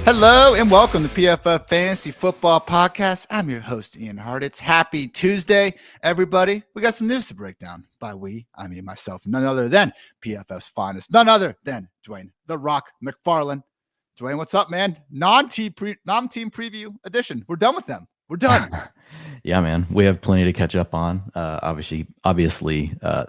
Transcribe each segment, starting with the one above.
Hello and welcome to PFF Fantasy Football Podcast. I'm your host, Ian Hartitz. Happy Tuesday, everybody. We got some news to break down. By we, I mean myself, none other than PFF's finest, none other than Dwain The Rock McFarland. Dwain, what's up, man? Non-team preview edition. We're done with them. We're done. Yeah, man. We have plenty to catch up on. Obviously,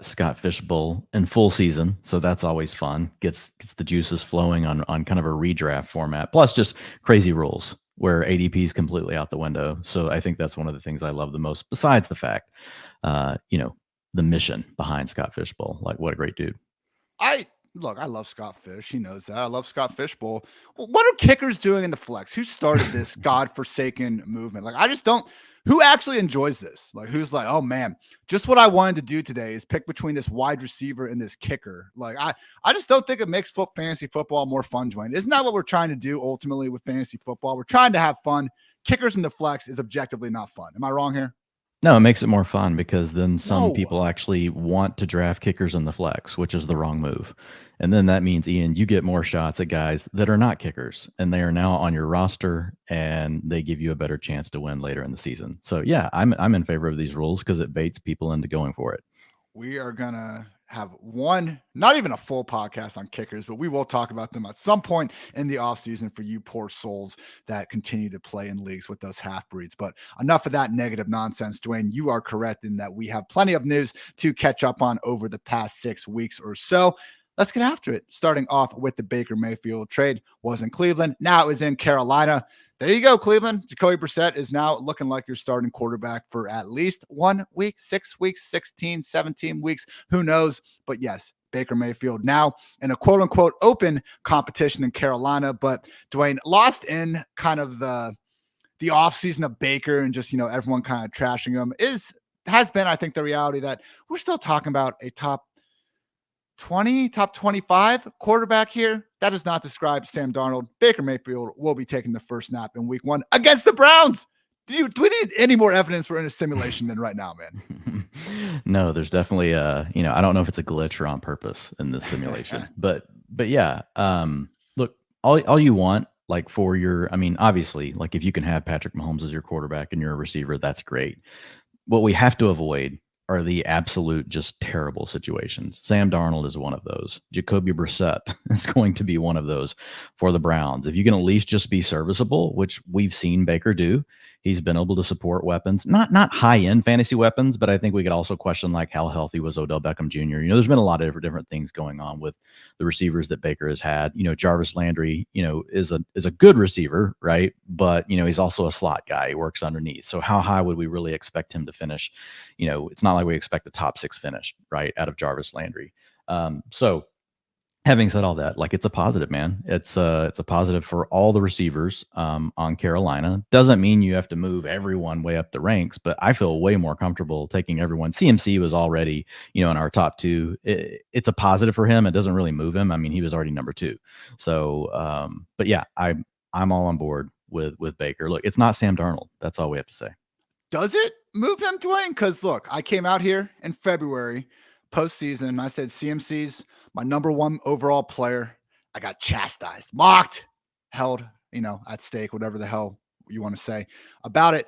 Scott Fishbowl in full season, so that's always fun. Gets the juices flowing on kind of a redraft format. Plus, just crazy rules where ADP is completely out the window. So I think that's one of the things I love the most. Besides the fact, the mission behind Scott Fishbowl. Like, what a great dude. I love Scott Fish. He knows that. I love Scott Fishbowl. What are kickers doing in the flex? Who started this godforsaken movement? Like, I just don't. Who actually enjoys this? Like, who's like, oh man, just what I wanted to do today is pick between this wide receiver and this kicker. Like, I just don't think it makes fantasy football more fun, Dwayne. Isn't that what we're trying to do ultimately with fantasy football? We're trying to have fun. Kickers in the flex is objectively not fun. Am I wrong here? No, it makes it more fun because then some people actually want to draft kickers in the flex, which is the wrong move. And then that means, Ian, you get more shots at guys that are not kickers, and they are now on your roster, and they give you a better chance to win later in the season. So, yeah, I'm in favor of these rules because it baits people into going for it. We are going to have one, not even a full podcast on kickers, but we will talk about them at some point in the offseason for you poor souls that continue to play in leagues with those half-breeds. But enough of that negative nonsense, Dwayne. You are correct in that we have plenty of news to catch up on over the past 6 weeks or so. Let's get after it. Starting off with the Baker Mayfield trade. Was in Cleveland. Now it was in Carolina. There you go, Cleveland. Jacoby Brissett is now looking like your starting quarterback for at least 1 week, 6 weeks, 16, 17 weeks. Who knows? But yes, Baker Mayfield now in a quote-unquote open competition in Carolina. But Dwayne, lost in kind of the offseason of Baker and just, everyone kind of trashing him has been, I think, the reality that we're still talking about a top 20, top 25 quarterback here. That does not describe Sam Darnold. Baker Mayfield will be taking the first snap in week 1 against the Browns. Do we need any more evidence we're in a simulation than right now, man? No, there's definitely I don't know if it's a glitch or on purpose in this simulation, but yeah, look, all you want, like for your, obviously, like if you can have Patrick Mahomes as your quarterback and you're a receiver, that's great. What we have to avoid are the absolute just terrible situations. Sam Darnold is one of those. Jacoby Brissett is going to be one of those for the Browns. If you can at least just be serviceable, which we've seen Baker do, he's been able to support weapons, not high-end fantasy weapons, but I think we could also question like how healthy was Odell Beckham Jr. There's been a lot of different things going on with the receivers that Baker has had. Jarvis Landry, is a good receiver, right? But, he's also a slot guy. He works underneath. So how high would we really expect him to finish? It's not like we expect a top 6 finish, right, out of Jarvis Landry. So having said all that, like, it's a positive, man. It's a positive for all the receivers on Carolina. Doesn't mean you have to move everyone way up the ranks, but I feel way more comfortable taking everyone. CMC was already, in our top 2. It's a positive for him. It doesn't really move him. He was already number 2. So, but yeah, I'm all on board with Baker. Look, it's not Sam Darnold. That's all we have to say. Does it move him, Dwayne? Because look, I came out here in February postseason, and I said CMC's my number 1 overall player. I got chastised, mocked, held, at stake, whatever the hell you want to say about it.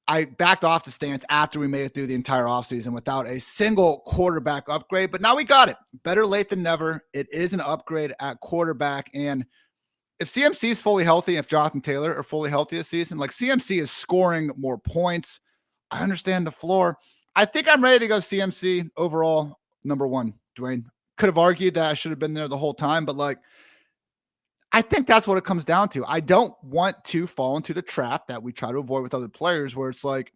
I backed off the stance after we made it through the entire offseason without a single quarterback upgrade, but now we got it. Better late than never. It is an upgrade at quarterback, and if CMC is fully healthy, if Jonathan Taylor are fully healthy this season, like CMC is scoring more points. I understand the floor. I think I'm ready to go CMC overall number 1, Dwayne. Could have argued that I should have been there the whole time, but like, I think that's what it comes down to. I don't want to fall into the trap that we try to avoid with other players where it's like,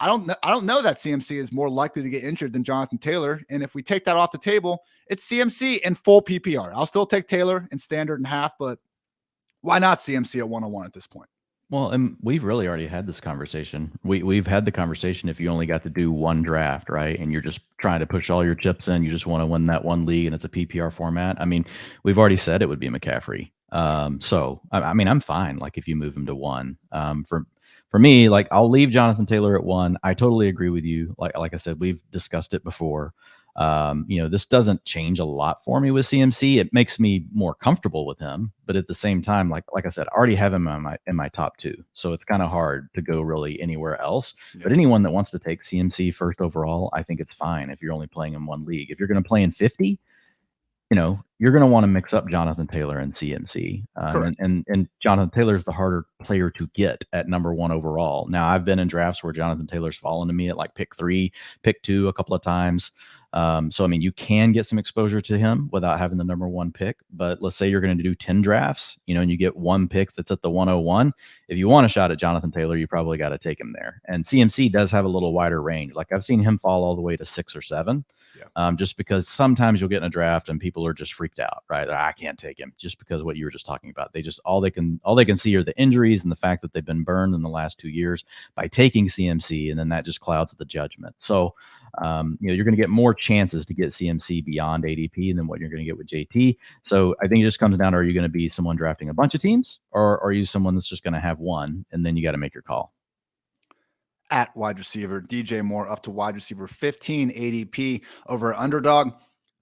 I don't know that CMC is more likely to get injured than Jonathan Taylor. And if we take that off the table, it's CMC in full PPR. I'll still take Taylor in standard and half, but why not CMC at 101 at this point? Well, and we've really already had this conversation. We've had the conversation if you only got to do one draft, right? And you're just trying to push all your chips in. You just want to win that one league and it's a PPR format. We've already said it would be McCaffrey. So, I'm fine. Like if you move him to 1, for me, like I'll leave Jonathan Taylor at 1. I totally agree with you. Like I said, we've discussed it before. This doesn't change a lot for me with CMC. It makes me more comfortable with him, but at the same time, like I said, I already have him in my top 2, so it's kind of hard to go really anywhere else. Yeah. But anyone that wants to take CMC first overall, I think it's fine if you're only playing in one league. If you're going to play in 50, you're going to want to mix up Jonathan Taylor and CMC. And Jonathan Taylor is the harder player to get at number 1 overall. Now, I've been in drafts where Jonathan Taylor's fallen to me at like pick 3, pick 2 a couple of times. So, I mean, you can get some exposure to him without having the number 1 pick. But let's say you're going to do 10 drafts, and you get one pick that's at the 101. If you want a shot at Jonathan Taylor, you probably got to take him there. And CMC does have a little wider range. Like I've seen him fall all the way to 6 or 7. Just because sometimes you'll get in a draft and people are just freaked out, right? I can't take him, just because of what you were just talking about. They just all they can see are the injuries and the fact that they've been burned in the last 2 years by taking CMC, and then that just clouds the judgment. So you're going to get more chances to get CMC beyond ADP than what you're going to get with JT. So I think it just comes down to, are you going to be someone drafting a bunch of teams, or are you someone that's just going to have one, and then you got to make your call? At wide receiver, DJ Moore up to wide receiver 15 ADP over underdog.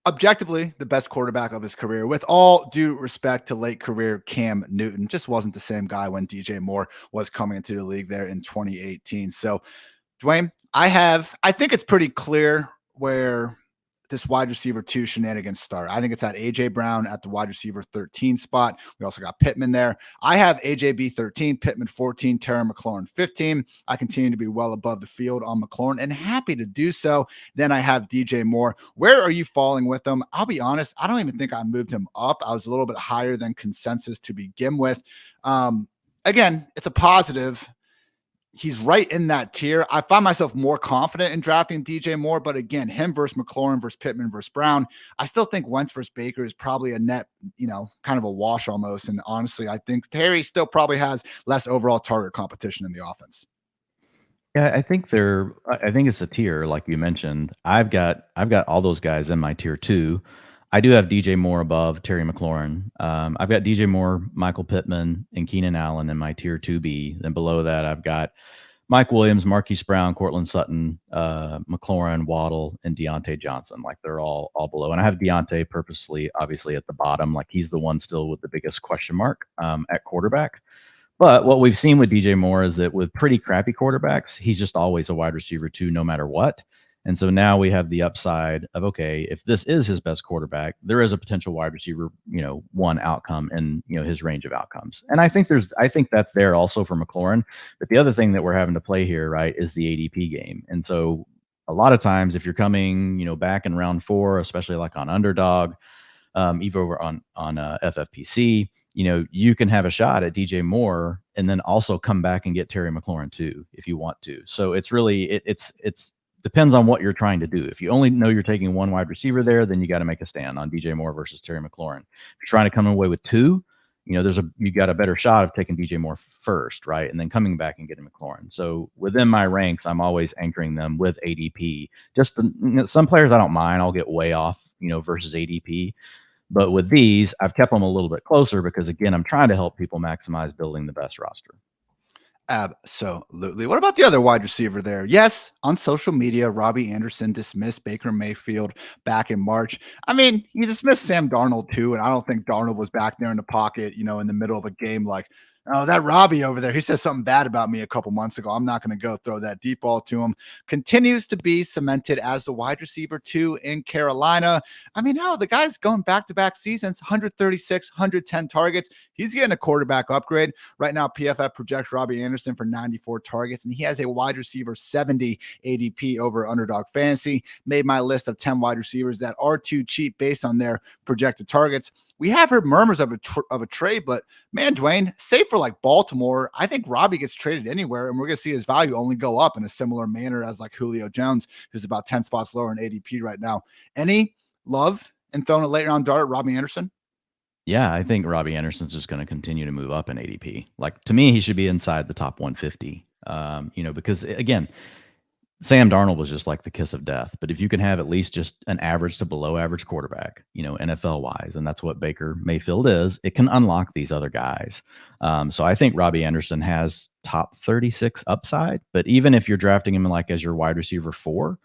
Objectively, the best quarterback of his career. With all due respect to late career Cam Newton, just wasn't the same guy when DJ Moore was coming into the league there in 2018. So, Dwayne, I think it's pretty clear where this wide receiver 2 shenanigans start. I think it's at AJ Brown at the wide receiver 13 spot. We also got Pittman there. I have AJB 13, Pittman 14, Terry McLaurin 15. I continue to be well above the field on McLaurin and happy to do so. Then I have DJ Moore. Where are you falling with him? I'll be honest, I don't even think I moved him up. I was a little bit higher than consensus to begin with. Again, it's a positive. He's right in that tier. I find myself more confident in drafting DJ Moore, but again, him versus McLaurin versus Pittman versus Brown, I still think Wentz versus Baker is probably a net, kind of a wash almost. And honestly, I think Terry still probably has less overall target competition in the offense. Yeah, I think it's a tier, like you mentioned. I've got all those guys in my tier 2. I do have DJ Moore above Terry McLaurin. I've got DJ Moore, Michael Pittman, and Keenan Allen in my tier 2B. Then below that, I've got Mike Williams, Marquise Brown, Courtland Sutton, McLaurin, Waddle, and Deontay Johnson. Like they're all below. And I have Deontay purposely, obviously, at the bottom. Like he's the one still with the biggest question mark at quarterback. But what we've seen with DJ Moore is that with pretty crappy quarterbacks, he's just always a wide receiver 2, no matter what. And so now we have the upside of, okay, if this is his best quarterback, there is a potential wide receiver, 1 outcome in, his range of outcomes. And I think that's there also for McLaurin. But the other thing that we're having to play here, right, is the ADP game. And so a lot of times if you're coming, back in round 4, especially like on underdog, even over on FFPC, you can have a shot at DJ Moore and then also come back and get Terry McLaurin too, if you want to. So it's really, it's depends on what you're trying to do. If you only know you're taking one wide receiver there, then you got to make a stand on DJ Moore versus Terry McLaurin. If you're trying to come away with 2, you got a better shot of taking DJ Moore first, right? And then coming back and getting McLaurin. So within my ranks, I'm always anchoring them with ADP. Just some players I don't mind. I'll get way off, versus ADP. But with these, I've kept them a little bit closer because, again, I'm trying to help people maximize building the best roster. Absolutely. What about the other wide receiver there? Yes, on social media, Robbie Anderson dismissed Baker Mayfield back in March. I mean, he dismissed Sam Darnold too, and I don't think Darnold was back there in the pocket, in the middle of a game like, oh, that Robbie over there, he said something bad about me a couple months ago. I'm not going to go throw that deep ball to him. Continues to be cemented as the wide receiver 2 in Carolina. I mean, no, the guy's going back-to-back seasons, 136, 110 targets. He's getting a quarterback upgrade. Right now, PFF projects Robbie Anderson for 94 targets, and he has a wide receiver 70 ADP over Underdog Fantasy. Made my list of 10 wide receivers that are too cheap based on their projected targets. We have heard murmurs of a trade, but man, Dwayne, save for like Baltimore, I think Robbie gets traded anywhere, and we're going to see his value only go up in a similar manner as like Julio Jones, who's about 10 spots lower in ADP right now. Any love in throwing a late round dart at Robbie Anderson? Yeah, I think Robbie Anderson's just going to continue to move up in ADP. Like, to me, he should be inside the top 150, because, again, Sam Darnold was just like the kiss of death. But if you can have at least just an average to below average quarterback, NFL wise, and that's what Baker Mayfield is, it can unlock these other guys. So I think Robbie Anderson has top 36 upside. But even if you're drafting him like as your wide receiver 4,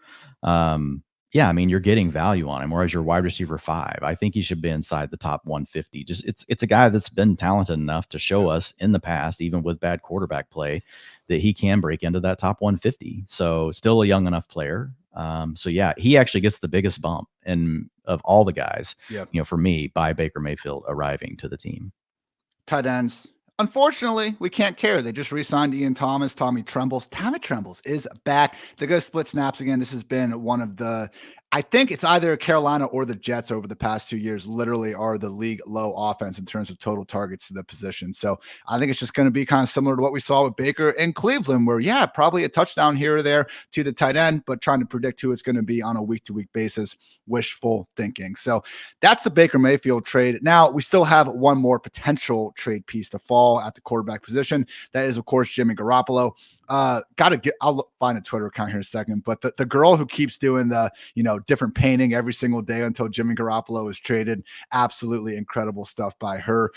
Yeah, I mean, you're getting value on him, whereas your wide receiver 5, I think he should be inside the top 150. Just it's a guy that's been talented enough to show us in the past, even with bad quarterback play, that he can break into that top 150. So still a young enough player. So yeah, he actually gets the biggest bump and of all the guys, Yeah. for me, by Baker Mayfield arriving to the team. Tight ends. Unfortunately, we can't care. They just re-signed Ian Thomas, Tommy Trembles. Tommy Trembles is back. They're going to split snaps again. This has been one of the, I think it's either Carolina or the Jets over the past 2 years, literally are the league low offense in terms of total targets to the position. So I think it's just going to be kind of similar to what we saw with Baker in Cleveland, where, yeah, probably a touchdown here or there to the tight end, but trying to predict who it's going to be on a week-to-week basis, wishful thinking. So that's the Baker Mayfield trade. Now, we still have one more potential trade piece to fall at the quarterback position. That is, of course, Jimmy Garoppolo. I'll find a Twitter account here in a second, but the girl who keeps doing the, different painting every single day until Jimmy Garoppolo is traded, absolutely incredible stuff by her.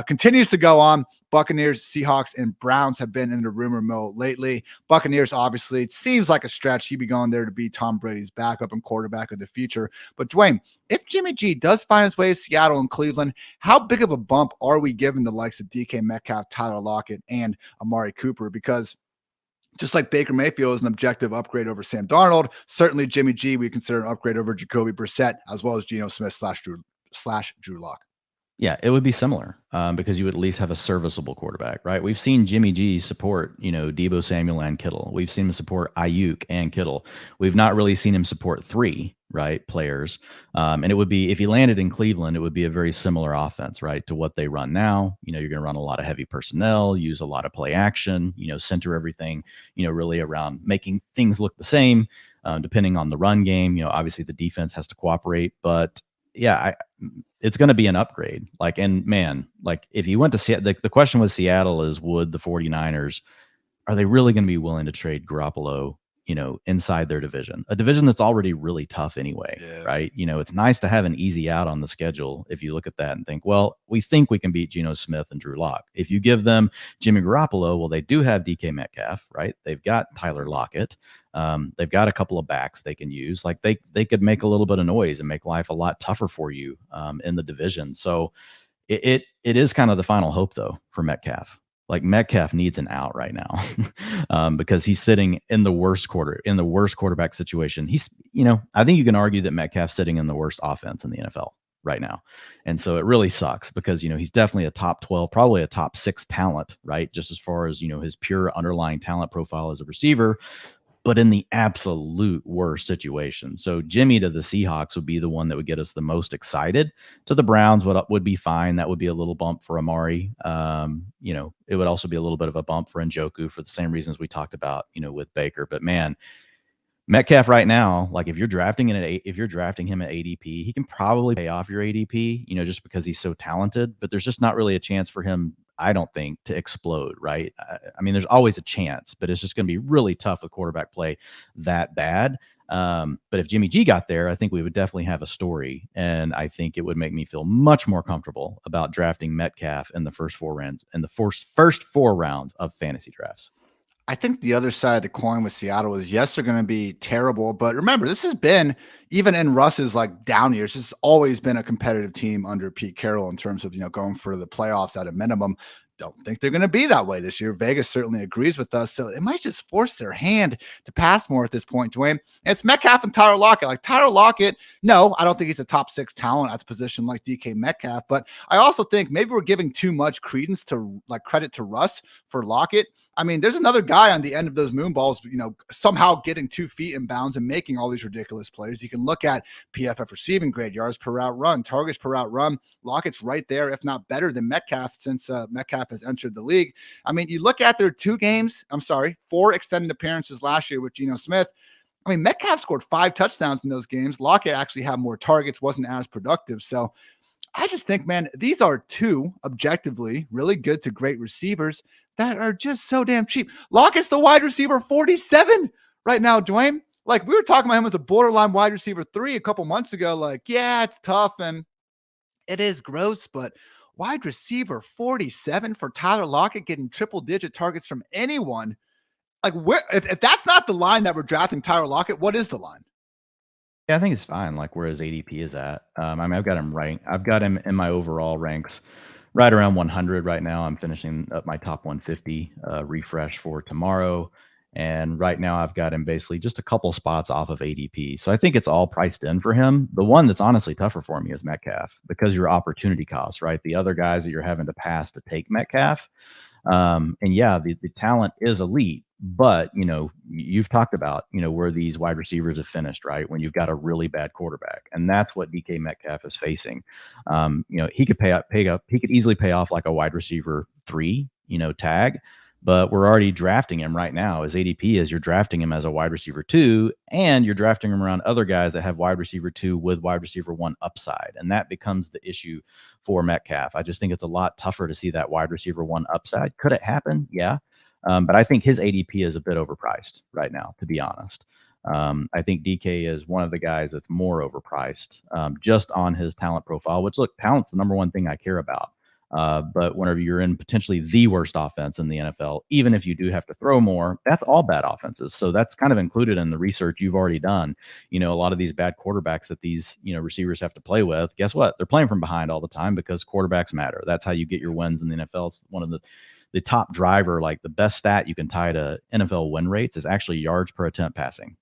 Continues to go on. Buccaneers, Seahawks, and Browns have been in the rumor mill lately. Buccaneers, obviously, it seems like a stretch. He'd be going there to be Tom Brady's backup and quarterback of the future. But Dwayne, if Jimmy G does find his way to Seattle and Cleveland, how big of a bump are we giving the likes of DK Metcalf, Tyler Lockett, and Amari Cooper? Because just like Baker Mayfield is an objective upgrade over Sam Darnold, certainly Jimmy G we consider an upgrade over Jacoby Brissett, as well as Geno Smith / Drew Lock. Yeah, it would be similar because you would at least have a serviceable quarterback, right? We've seen Jimmy G support, Deebo Samuel and Kittle. We've seen him support Ayuk and Kittle. We've not really seen him support 3, right, players. And it would be, if he landed in Cleveland, it would be a very similar offense, right, to what they run now. You're going to run a lot of heavy personnel, use a lot of play action, center everything, really around making things look the same, depending on the run game. Obviously the defense has to cooperate, but yeah, it's going to be an upgrade. If you went to Seattle, the question with Seattle is, would the 49ers, are they really going to be willing to trade Garoppolo, inside their division, a division that's already really tough anyway, right? It's nice to have an easy out on the schedule. If you look at that and think, well, we think we can beat Geno Smith and Drew Lock. If you give them Jimmy Garoppolo, well, they do have DK Metcalf, right? They've got Tyler Lockett. They've got a couple of backs they can use. Like they could make a little bit of noise and make life a lot tougher for you in the division. So it is kind of the final hope though for Metcalf. Like Metcalf needs an out right now because he's sitting in the worst quarterback situation. He's, I think you can argue that Metcalf's sitting in the worst offense in the NFL right now. And so it really sucks because, he's definitely a top 12, probably a top 6 talent, right? Just as far as, his pure underlying talent profile as a receiver, but in the absolute worst situation. So Jimmy to the Seahawks would be the one that would get us the most excited. To the Browns would be fine. That would be a little bump for Amari. It would also be a little bit of a bump for Njoku for the same reasons we talked about, with Baker. But man, Metcalf right now, like if you're drafting him at ADP, he can probably pay off your ADP, just because he's so talented. But there's just not really a chance for him, I don't think, to explode, right? I mean, there's always a chance, but it's just going to be really tough with quarterback play that bad. But if Jimmy G got there, I think we would definitely have a story. And I think it would make me feel much more comfortable about drafting Metcalf in the first 4 rounds, first 4 rounds of fantasy drafts. I think the other side of the coin with Seattle is, yes, they're going to be terrible. But remember, this has been, even in Russ's down years, it's always been a competitive team under Pete Carroll in terms of, going for the playoffs at a minimum. Don't think they're going to be that way this year. Vegas certainly agrees with us. So it might just force their hand to pass more at this point, Dwayne. And it's Metcalf and Tyler Lockett. Like Tyler Lockett, no, I don't think he's a top 6 talent at the position like DK Metcalf. But I also think maybe we're giving too much credence to credit to Russ for Lockett. I mean, there's another guy on the end of those moon balls, somehow getting 2 feet in bounds and making all these ridiculous plays. You can look at PFF receiving grade, yards per route run, targets per route run. Lockett's right there, if not better than Metcalf since Metcalf has entered the league. I mean, you look at their 4 extended appearances last year with Geno Smith. I mean, Metcalf scored 5 touchdowns in those games. Lockett actually had more targets, wasn't as productive. So I just think, man, these are 2 objectively really good to great receivers that are just so damn cheap. Lockett's the wide receiver 47 right now, Dwayne. Like, we were talking about him as a borderline wide receiver 3 a couple months ago. Like, yeah, it's tough and it is gross, but wide receiver 47 for Tyler Lockett, getting triple-digit targets from anyone. Like, where if that's not the line that we're drafting Tyler Lockett, what is the line? Yeah, I think it's fine. Like where his ADP is at. I mean, I've got him ranked. I've got him in my overall ranks right around 100 right now. I'm finishing up my top 150 refresh for tomorrow, and right now I've got him basically just a couple spots off of ADP. So I think it's all priced in for him. The one that's honestly tougher for me is Metcalf because your opportunity cost, right? The other guys that you're having to pass to take Metcalf. And yeah, the talent is elite, but you've talked about, where these wide receivers have finished, right? When you've got a really bad quarterback, and that's what DK Metcalf is facing. He could he could easily pay off like a wide receiver 3, tag, but we're already drafting him right now. His ADP is you're drafting him as a wide receiver 2, and you're drafting him around other guys that have wide receiver 2 with wide receiver 1 upside. And that becomes the issue for Metcalf. I just think it's a lot tougher to see that wide receiver 1 upside. Could it happen? Yeah. But I think his ADP is a bit overpriced right now, to be honest. I think DK is one of the guys that's more overpriced just on his talent profile, which, look, talent's the number one thing I care about. But whenever you're in potentially the worst offense in the NFL, even if you do have to throw more, that's all bad offenses. So that's kind of included in the research you've already done. A lot of these bad quarterbacks that these, receivers have to play with, guess what? They're playing from behind all the time because quarterbacks matter. That's how you get your wins in the NFL. It's one of the top driver, like the best stat you can tie to NFL win rates is actually yards per attempt passing.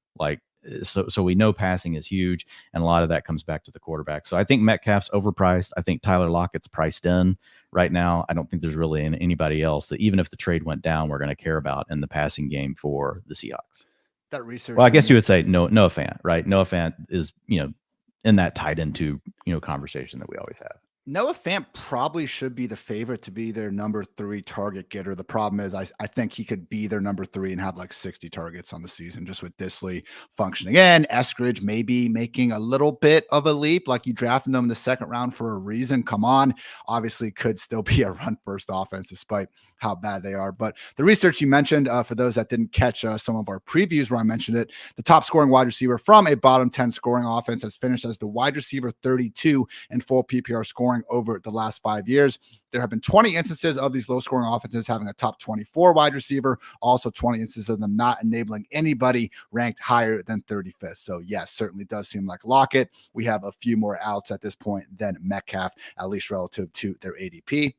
So we know passing is huge, and a lot of that comes back to the quarterback. So I think Metcalf's overpriced. I think Tyler Lockett's priced in right now. I don't think there's really anybody else that, even if the trade went down, we're going to care about in the passing game for the Seahawks. That research. Well, I guess you would say Noah Fant, right? Noah Fant is, in that tied into, conversation that we always have. Noah Fant probably should be the favorite to be their number 3 target getter. The problem is I think he could be their number 3 and have like 60 targets on the season just with Disley functioning in. Eskridge maybe making a little bit of a leap, like you drafted them in the second round for a reason. Come on. Obviously could still be a run-first offense despite how bad they are. But the research you mentioned, for those that didn't catch some of our previews where I mentioned it, the top scoring wide receiver from a bottom 10 scoring offense has finished as the wide receiver 32 in full PPR scoring over the last 5 years. There have been 20 instances of these low-scoring offenses having a top 24 wide receiver, also 20 instances of them not enabling anybody ranked higher than 35th. So yes, certainly does seem like Lockett. We have a few more outs at this point than Metcalf, at least relative to their ADP.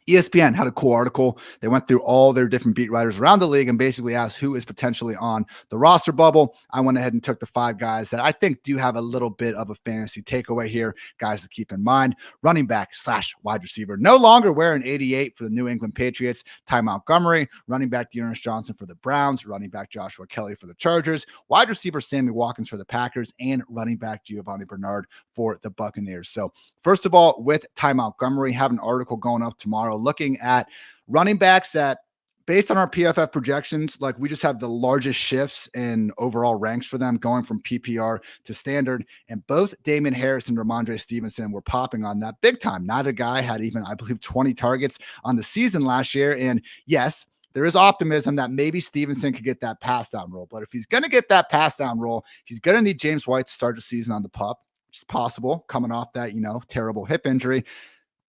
ESPN had a cool article. They went through all their different beat writers around the league and basically asked who is potentially on the roster bubble. I went ahead and took the 5 guys that I think do have a little bit of a fantasy takeaway here. Guys to keep in mind: running back / wide receiver, no longer wearing 88 for the New England Patriots, Ty Montgomery; running back Dearness Johnson for the Browns; running back Joshua Kelly for the Chargers; wide receiver Sammy Watkins for the Packers; and running back Giovanni Bernard for the Buccaneers. So first of all, with Ty Montgomery, have an article going up tomorrow looking at running backs that, based on our PFF projections, like we just have the largest shifts in overall ranks for them going from PPR to standard. And both Damian Harris and Ramondre Stevenson were popping on that big time. Neither guy had even, I believe, 20 targets on the season last year. And yes, there is optimism that maybe Stevenson could get that pass down role. But if he's going to get that pass down role, he's going to need James White to start the season on the pup, which is possible coming off that, terrible hip injury.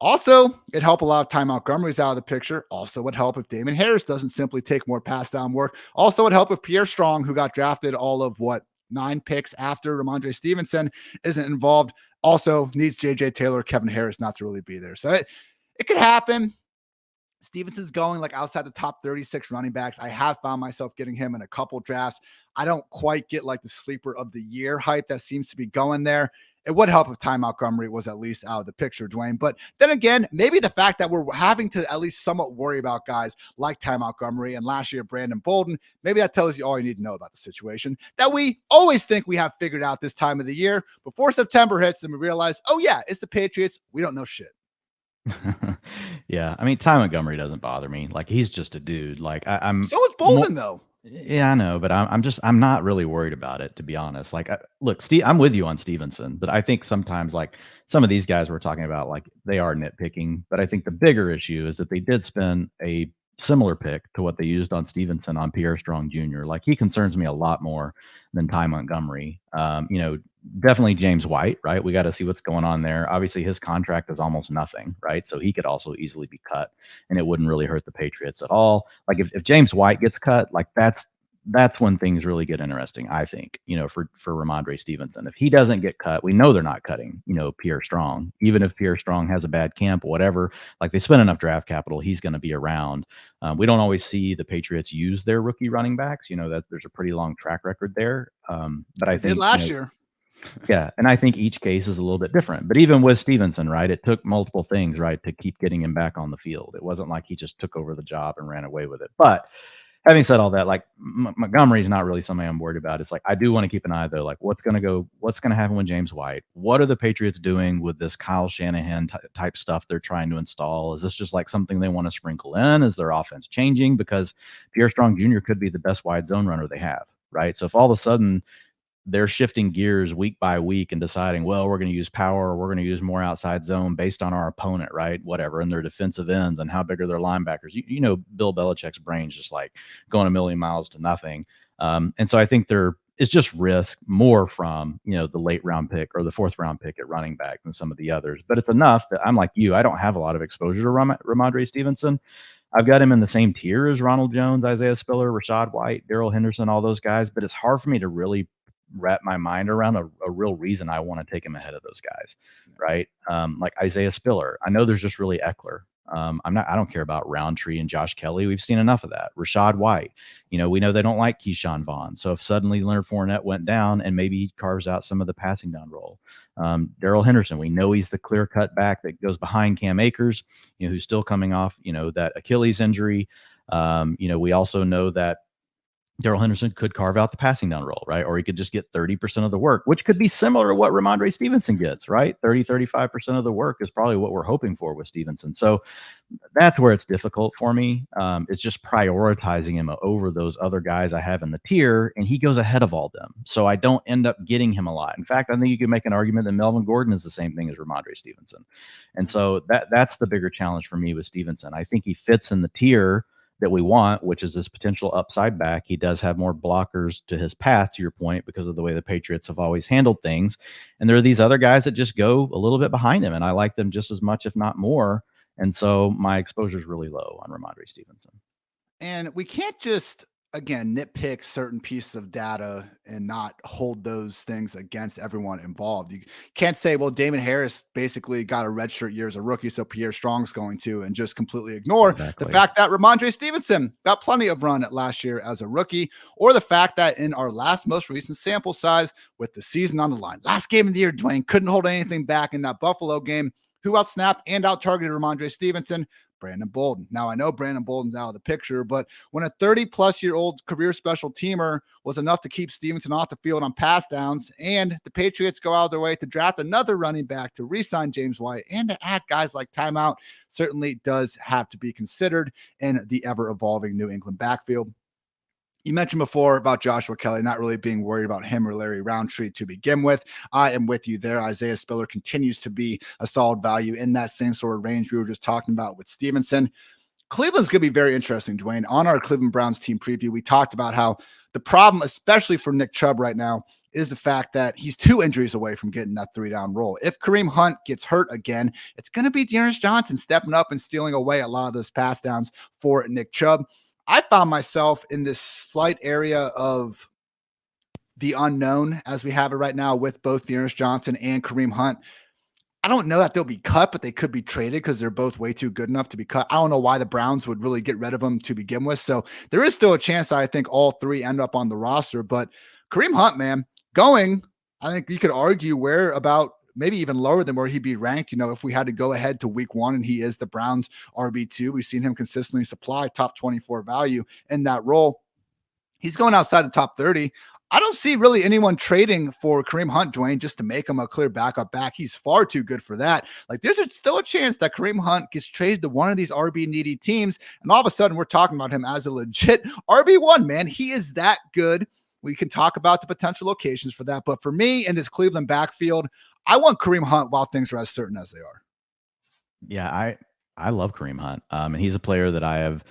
Also, it'd help a lot of Ty Montgomery's out of the picture. Also, would help if Damian Harris doesn't simply take more pass down work. Also, would help if Pierre Strong, who got drafted all of 9 picks after Ramondre Stevenson, isn't involved. Also needs JJ Taylor, Kevin Harris not to really be there. So it could happen. Stevenson's going like outside the top 36 running backs. I have found myself getting him in a couple drafts. I don't quite get like the sleeper of the year hype that seems to be going there. It would help if Ty Montgomery was at least out of the picture, Dwayne. But then again, maybe the fact that we're having to at least somewhat worry about guys like Ty Montgomery and last year Brandon Bolden, maybe that tells you all you need to know about the situation that we always think we have figured out this time of the year. Before September hits, then we realize, oh yeah, it's the Patriots. We don't know shit. Yeah, I mean, Ty Montgomery doesn't bother me. Like, he's just a dude. Like, I'm so is Bolden though. Yeah, I know, but I'm not really worried about it, to be honest. Like, look, Steve, I'm with you on Stevenson, but I think sometimes, like, some of these guys we're talking about, like, they are nitpicking. But I think the bigger issue is that they did spend a similar pick to what they used on Stevenson on Pierre Strong Jr. Like, he concerns me a lot more than Ty Montgomery. Definitely James White, right? We got to see what's going on there. Obviously, his contract is almost nothing, right? So he could also easily be cut, and it wouldn't really hurt the Patriots at all. Like, if James White gets cut, like, that's that's when things really get interesting, I think, for Ramondre Stevenson. If he doesn't get cut, we know they're not cutting, Pierre Strong. Even if Pierre Strong has a bad camp or whatever, like they spend enough draft capital, he's going to be around. We don't always see the Patriots use their rookie running backs, that there's a pretty long track record there. But I think last year. Yeah. And I think each case is a little bit different. But even with Stevenson, right, it took multiple things, right, to keep getting him back on the field. It wasn't like he just took over the job and ran away with it. But having said all that, like Montgomery is not really something I'm worried about. It's like I do want to keep an eye, though, like what's going to happen with James White? What are the Patriots doing with this Kyle Shanahan type stuff they're trying to install? Is this just like something they want to sprinkle in? Is their offense changing? Because Pierre Strong Jr. could be the best wide zone runner they have, right? So if all of a sudden they're shifting gears week by week and deciding, well, we're going to use power, or we're going to use more outside zone based on our opponent, right? Whatever, and their defensive ends and how big are their linebackers. Bill Belichick's brain's just like going a million miles to nothing. And so I think it's just risk more from, the late round pick or the fourth round pick at running back than some of the others. But it's enough that I'm like you, I don't have a lot of exposure to Ramondre Stevenson. I've got him in the same tier as Ronald Jones, Isaiah Spiller, Rashad White, Darrell Henderson, all those guys. But it's hard for me to really wrap my mind around a real reason I want to take him ahead of those guys, right? Like Isaiah Spiller. I know there's just really Eckler. I don't care about Roundtree and Josh Kelly. We've seen enough of that. Rashad White, we know they don't like Keyshawn Vaughn. So if suddenly Leonard Fournette went down and maybe he carves out some of the passing down role. Darrell Henderson, we know he's the clear cut back that goes behind Cam Akers, who's still coming off, that Achilles injury. We also know that Darrell Henderson could carve out the passing down role, right? Or he could just get 30% of the work, which could be similar to what Ramondre Stevenson gets, right? 35% of the work is probably what we're hoping for with Stevenson. So that's where it's difficult for me. It's just prioritizing him over those other guys I have in the tier, and he goes ahead of all them. So I don't end up getting him a lot. In fact, I think you could make an argument that Melvin Gordon is the same thing as Ramondre Stevenson. And so that's the bigger challenge for me with Stevenson. I think he fits in the tier that we want, which is this potential upside back. He does have more blockers to his path, to your point, because of the way the Patriots have always handled things. And there are these other guys that just go a little bit behind him, and I like them just as much, if not more. And so my exposure is really low on Ramondre Stevenson. And we can't just, again, nitpick certain pieces of data and not hold those things against everyone involved. You can't say, well, Damon Harris basically got a redshirt year as a rookie, so Pierre Strong's going to, and just completely ignore the fact that Ramondre Stevenson got plenty of run at last year as a rookie, or the fact that in our most recent sample size with the season on the line, last game of the year, Dwayne couldn't hold anything back in that Buffalo game. Who outsnapped and out-targeted Ramondre Stevenson? Brandon Bolden. Now, I know Brandon Bolden's out of the picture, but when a 30-plus-year-old career special teamer was enough to keep Stevenson off the field on pass downs, and the Patriots go out of their way to draft another running back to re-sign James White and to add guys like timeout, certainly does have to be considered in the ever-evolving New England backfield. You mentioned before about Joshua Kelly not really being worried about him or Larry Roundtree to begin with. I am with you there. Isaiah Spiller continues to be a solid value in that same sort of range we were just talking about with Stevenson. Cleveland's going to be very interesting, Dwayne. On our Cleveland Browns team preview, we talked about how the problem, especially for Nick Chubb right now, is the fact that he's 2 injuries away from getting that 3-down role. If Kareem Hunt gets hurt again, it's going to be Dearness Johnson stepping up and stealing away a lot of those pass downs for Nick Chubb. I found myself in this slight area of the unknown as we have it right now with both Dearness Johnson and Kareem Hunt. I don't know that they'll be cut, but they could be traded because they're both way too good enough to be cut. I don't know why the Browns would really get rid of them to begin with. So there is still a chance that I think all 3 end up on the roster. But Kareem Hunt, man, I think you could argue where about maybe even lower than where he'd be ranked. If we had to go ahead to week 1 and he is the Browns RB2, we've seen him consistently supply top 24 value in that role. He's going outside the top 30. I don't see really anyone trading for Kareem Hunt, Dwayne, just to make him a clear backup back. He's far too good for that. Like, there's still a chance that Kareem Hunt gets traded to one of these RB needy teams. And all of a sudden we're talking about him as a legit RB1, man. He is that good. We can talk about the potential locations for that. But for me in this Cleveland backfield, I want Kareem Hunt while things are as certain as they are. Yeah, I love Kareem Hunt. And he's a player that I have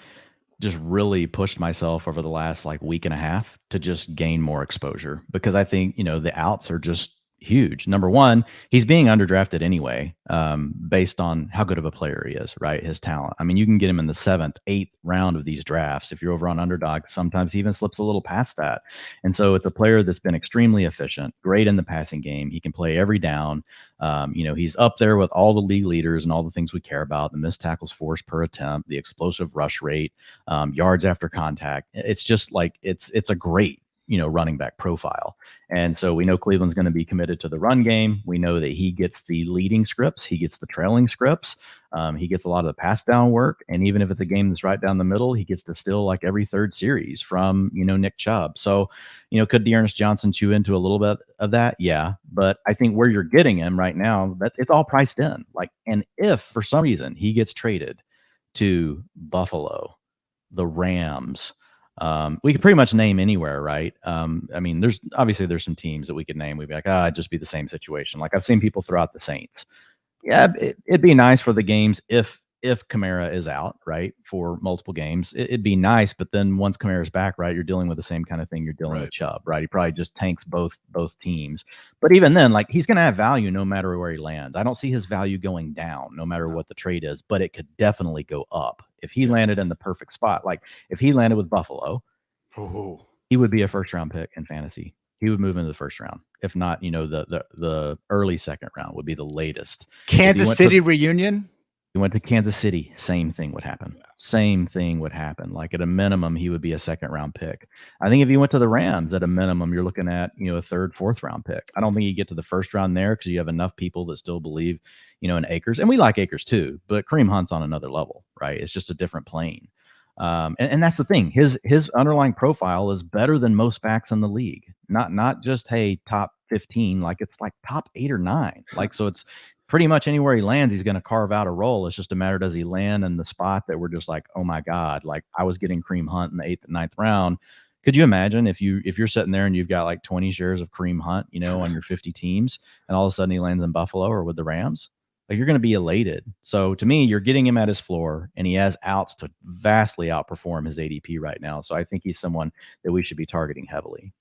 just really pushed myself over the last week and a half to just gain more exposure, because I think, the outs are just huge. Number one, he's being underdrafted anyway, based on how good of a player he is, right? His talent. I mean, you can get him in the 7th, 8th round of these drafts. If you're over on Underdog, sometimes he even slips a little past that. And so it's a player that's been extremely efficient, great in the passing game. He can play every down. He's up there with all the league leaders and all the things we care about: the missed tackles forced per attempt, the explosive rush rate, yards after contact. It's just like it's a great running back profile. And so we know Cleveland's going to be committed to the run game. We know that he gets the leading scripts, he gets the trailing scripts, he gets a lot of the pass down work. And even if it's a game that's right down the middle, he gets to still like every third series from, Nick Chubb. So, could Dearness Johnson chew into a little bit of that? Yeah. But I think where you're getting him right now, it's all priced in. And if for some reason he gets traded to Buffalo, the Rams, we could pretty much name anywhere, right? There's some teams that we could name. We'd be like, it'd just be the same situation. Like I've seen people throw out the Saints. Yeah, it'd be nice for the games if Kamara is out, right, for multiple games. It'd be nice, but then once Kamara's back, right, you're dealing with the same kind of thing you're dealing with Chubb, right? He probably just tanks both teams. But even then, he's going to have value no matter where he lands. I don't see his value going down no matter what the trade is, but it could definitely go up if he landed in the perfect spot. Like if he landed with Buffalo, he would be a first-round pick in fantasy. He would move into the first round. If not, the early second round would be the latest. Kansas City reunion. He went to Kansas City, same thing would happen. Same thing would happen. Like at a minimum, he would be a second-round pick. I think if he went to the Rams, at a minimum, you're looking at a third, fourth-round pick. I don't think you get to the first round there because you have enough people that still believe, in Akers, and we like Akers too. But Kareem Hunt's on another level, right? It's just a different plane. And that's the thing. His underlying profile is better than most backs in the league. Not just top 15, like it's like top 8 or 9. So it's pretty much anywhere he lands, he's going to carve out a role. It's just a matter, does he land in the spot that we're just like, oh my God, like I was getting Kareem Hunt in the 8th and 9th round. Could you imagine if you're sitting there and you've got like 20 shares of Kareem Hunt, on your 50 teams, and all of a sudden he lands in Buffalo or with the Rams? Like you're going to be elated. So to me, you're getting him at his floor, and he has outs to vastly outperform his ADP right now. So I think he's someone that we should be targeting heavily.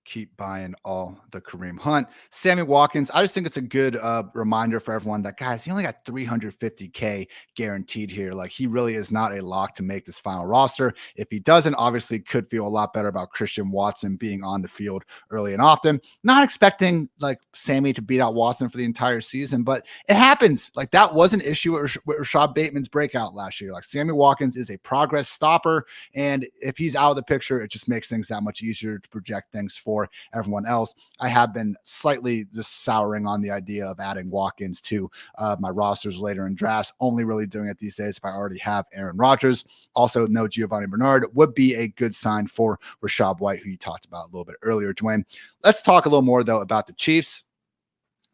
Keep buying all the Kareem Hunt. Sammy Watkins, I just think it's a good reminder for everyone that, guys, he only got $350K guaranteed here. Like he really is not a lock to make this final roster. If he doesn't, obviously could feel a lot better about Christian Watson being on the field early and often. Not expecting like Sammy to beat out Watson for the entire season, but it happens. Like that was an issue with Rashad Bateman's breakout last year. Like Sammy Watkins is a progress stopper, and if he's out of the picture, it just makes things that much easier to project things for everyone else. I have been slightly just souring on the idea of adding Watkins to my rosters later in drafts, only really doing it these days if I already have Aaron Rodgers. Also, no Giovanni Bernard would be a good sign for Rachaad White, who you talked about a little bit earlier, Dwayne. Let's talk a little more, though, about the Chiefs.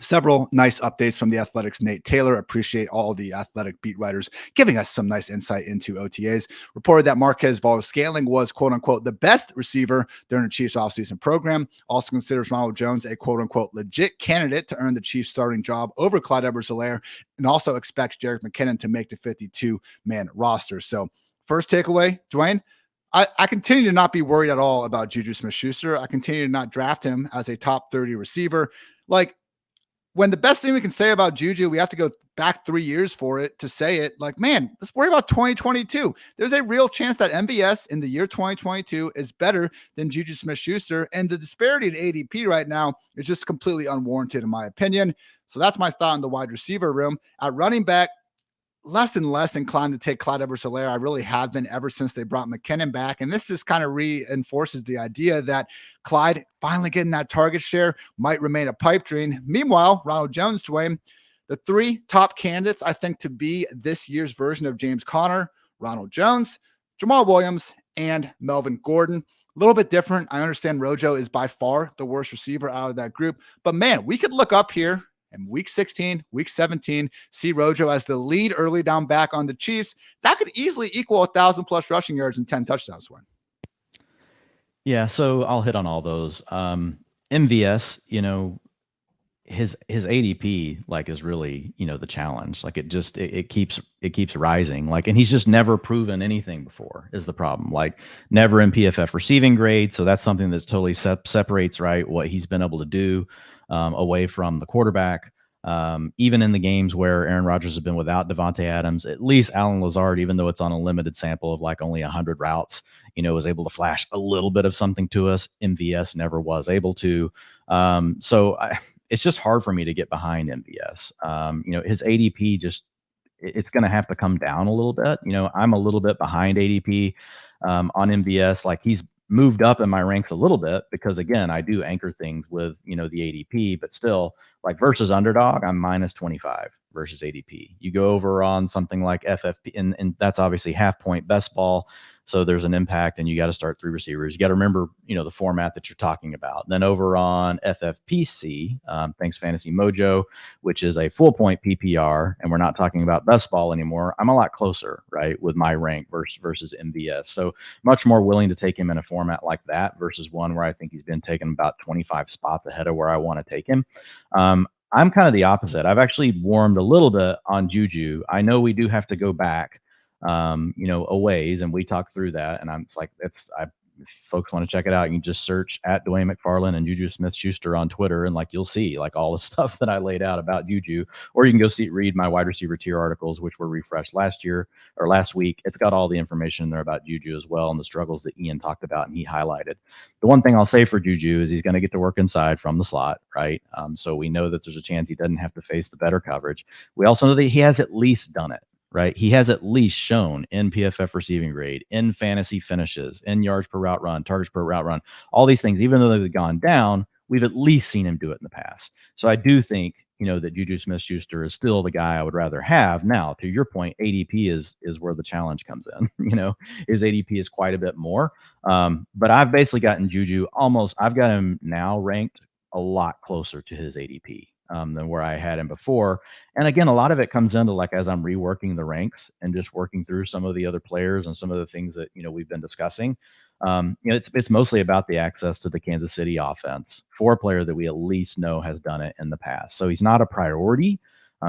Several nice updates from the Athletic's Nate Taylor. Appreciate all the Athletic beat writers giving us some nice insight into OTAs. Reported that Marquez Valdes-Scantling was, quote-unquote, the best receiver during the Chiefs offseason program. Also considers Ronald Jones a, quote-unquote, legit candidate to earn the Chiefs starting job over Clyde Edwards-Helaire, and also expects Jerick McKinnon to make the 52-man roster. So first takeaway, Dwayne, I continue to not be worried at all about Juju Smith-Schuster. I continue to not draft him as a top 30 receiver. Like, when the best thing we can say about Juju, we have to go back 3 years for it to say it. Like, man, let's worry about 2022. There's a real chance that MVS in the year 2022 is better than Juju Smith-Schuster. And the disparity in ADP right now is just completely unwarranted, in my opinion. So that's my thought in the wide receiver room. At running back, less and less inclined to take Clyde Edwards-Helaire. I really have been ever since they brought McKinnon back. And this just kind of reinforces the idea that Clyde finally getting that target share might remain a pipe dream. Meanwhile, Ronald Jones, Dwayne, the 3 top candidates, I think, to be this year's version of James Conner: Ronald Jones, Jamal Williams, and Melvin Gordon. A little bit different. I understand Rojo is by far the worst receiver out of that group. But man, we could look up here in week 16, week 17, see Rojo as the lead early down back on the Chiefs. That could easily equal 1,000+ rushing yards and 10 touchdowns. Yeah, so I'll hit on all those. MVS, his ADP is really, the challenge. Like it keeps rising. And he's just never proven anything before is the problem. Never in PFF receiving grade. So that's something that's totally separates, right, what he's been able to do away from the quarterback. Even in the games where Aaron Rodgers has been without Devontae Adams, at least Allen Lazard, even though it's on a limited sample of like only 100 routes, was able to flash a little bit of something to us. MVS never was able to. It's just hard for me to get behind MVS. His ADP it's going to have to come down a little bit. I'm a little bit behind ADP on MVS. Like, he's moved up in my ranks a little bit because, again, I do anchor things with, the ADP, but still, like, versus underdog, I'm minus 25 versus ADP. You go over on something like FFP, and that's obviously half point best ball. So there's an impact, and you got to start 3 receivers. You got to remember, the format that you're talking about. Then over on FFPC, thanks Fantasy Mojo, which is a full point PPR, and we're not talking about best ball anymore. I'm a lot closer, right, with my rank versus MVS. So much more willing to take him in a format like that versus one where I think he's been taken about 25 spots ahead of where I want to take him. I'm kind of the opposite. I've actually warmed a little bit on Juju. I know we do have to go back a ways, and we talk through that, and if folks want to check it out, you can just search at Dwain McFarland and Juju Smith-Schuster on Twitter, and you'll see all the stuff that I laid out about Juju. Or you can go read my wide receiver tier articles, which were refreshed last week. It's got all the information there about Juju as well, and the struggles that Ian talked about and he highlighted. The one thing I'll say for Juju is he's going to get to work inside from the slot, right? So we know that there's a chance he doesn't have to face the better coverage. We also know that he has at least done it. Right. He has at least shown in PFF receiving grade, in fantasy finishes, in yards per route run, targets per route run, all these things, even though they've gone down, we've at least seen him do it in the past. So I do think, that Juju Smith-Schuster is still the guy I would rather have. Now, to your point, ADP is where the challenge comes in. His ADP is quite a bit more. But I've basically gotten Juju I've got him now ranked a lot closer to his ADP. Than where I had him before. And again, a lot of it comes into as I'm reworking the ranks and just working through some of the other players and some of the things that, we've been discussing. It's mostly about the access to the Kansas City offense for a player that we at least know has done it in the past. So he's not a priority.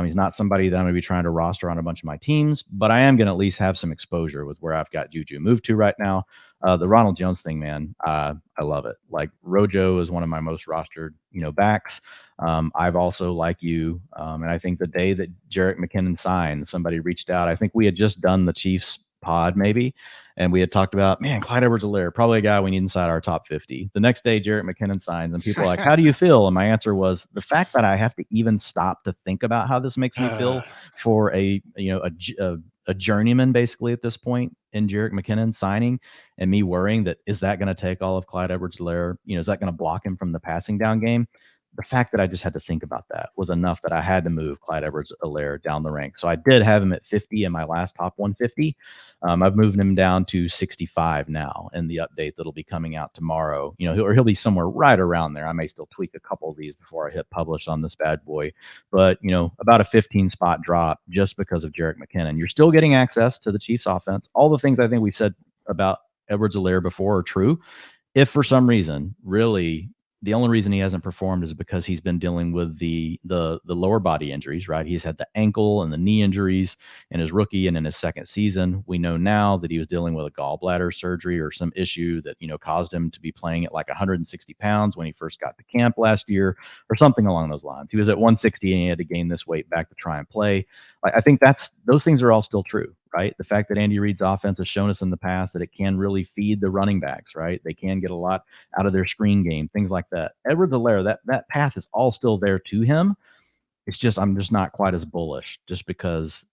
He's not somebody that I'm going to be trying to roster on a bunch of my teams, but I am going to at least have some exposure with where I've got Juju moved to right now. The Ronald Jones thing, man, I love it. Rojo is one of my most rostered, backs. I've also, like you, and I think the day that Jerick McKinnon signed, somebody reached out. I think we had just done the Chiefs pod maybe, and we had talked about, man, Clyde Edwards-Helaire, probably a guy we need inside our top 50. The next day, Jerick McKinnon signs, and people are like, how do you feel? And my answer was, the fact that I have to even stop to think about how this makes me feel for a journeyman basically at this point in Jerick McKinnon signing, and me worrying that, is that going to take all of Clyde Edwards-Helaire? Is that going to block him from the passing down game? The fact that I just had to think about that was enough that I had to move Clyde Edwards-Helaire down the rank. So I did have him at 50 in my last top 150. I've moved him down to 65 now in the update that'll be coming out tomorrow. He'll be somewhere right around there. I may still tweak a couple of these before I hit publish on this bad boy, but about a 15 spot drop just because of Jerick McKinnon. You're still getting access to the Chiefs offense. All the things I think we said about Edwards-Helaire before are true. If for some reason, really, the only reason he hasn't performed is because he's been dealing with the lower body injuries, right? He's had the ankle and the knee injuries in his rookie and in his second season. We know now that he was dealing with a gallbladder surgery or some issue that, caused him to be playing at 160 pounds when he first got to camp last year or something along those lines. He was at 160 and he had to gain this weight back to try and play. I think those things are all still true. Right. The fact that Andy Reid's offense has shown us in the past that it can really feed the running backs, right? They can get a lot out of their screen game, things like that. Edwards-Helaire, that path is all still there to him. It's just, I'm just not quite as bullish just because,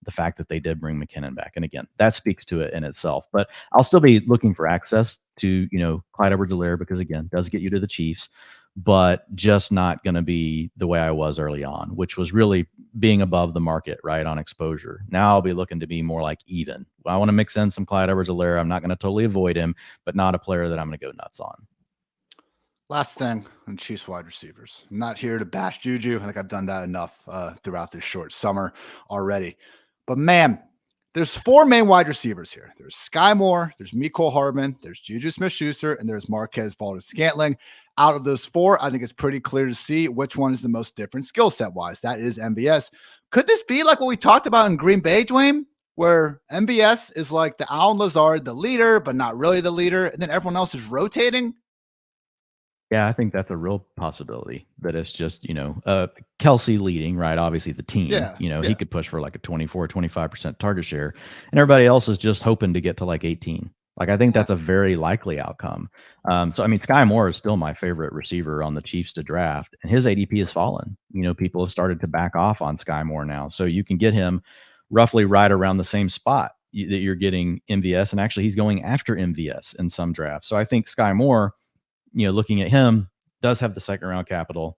the fact that they did bring McKinnon back. And again, that speaks to it in itself, but I'll still be looking for access to, Clyde Edwards-Helaire because again, does get you to the Chiefs, but just not going to be the way I was early on, which was really being above the market, right, on exposure. Now I'll be looking to be more like even. I want to mix in some Clyde Edwards-Helaire. I'm not going to totally avoid him, but not a player that I'm going to go nuts on. Last thing on Chiefs wide receivers. I'm not here to bash Juju. I think I've done that enough throughout this short summer already. But man, there's 4 main wide receivers here. There's Sky Moore, there's Mecole Hardman, there's Juju Smith-Schuster, and there's Marquez Valdes-Scantling. Out of those 4, I think it's pretty clear to see which one is the most different skill set wise. That is MVS. Could this be like what we talked about in Green Bay, Dwayne, where MVS is like the Allen Lazard, the leader, but not really the leader, and then everyone else is rotating? Yeah, I think that's a real possibility that it's just, Kelsey leading, right? Obviously the team, Yeah, he yeah. could push for like a 24, 25% target share, and everybody else is just hoping to get to like 18. Like, I think Yeah. that's a very likely outcome. So, I mean, Sky Moore is still my favorite receiver on the Chiefs to draft, and his ADP has fallen. People have started to back off on Sky Moore now. So you can get him roughly right around the same spot that you're getting MVS, and actually he's going after MVS in some drafts. So I think Sky Moore, looking at him, does have the second round capital,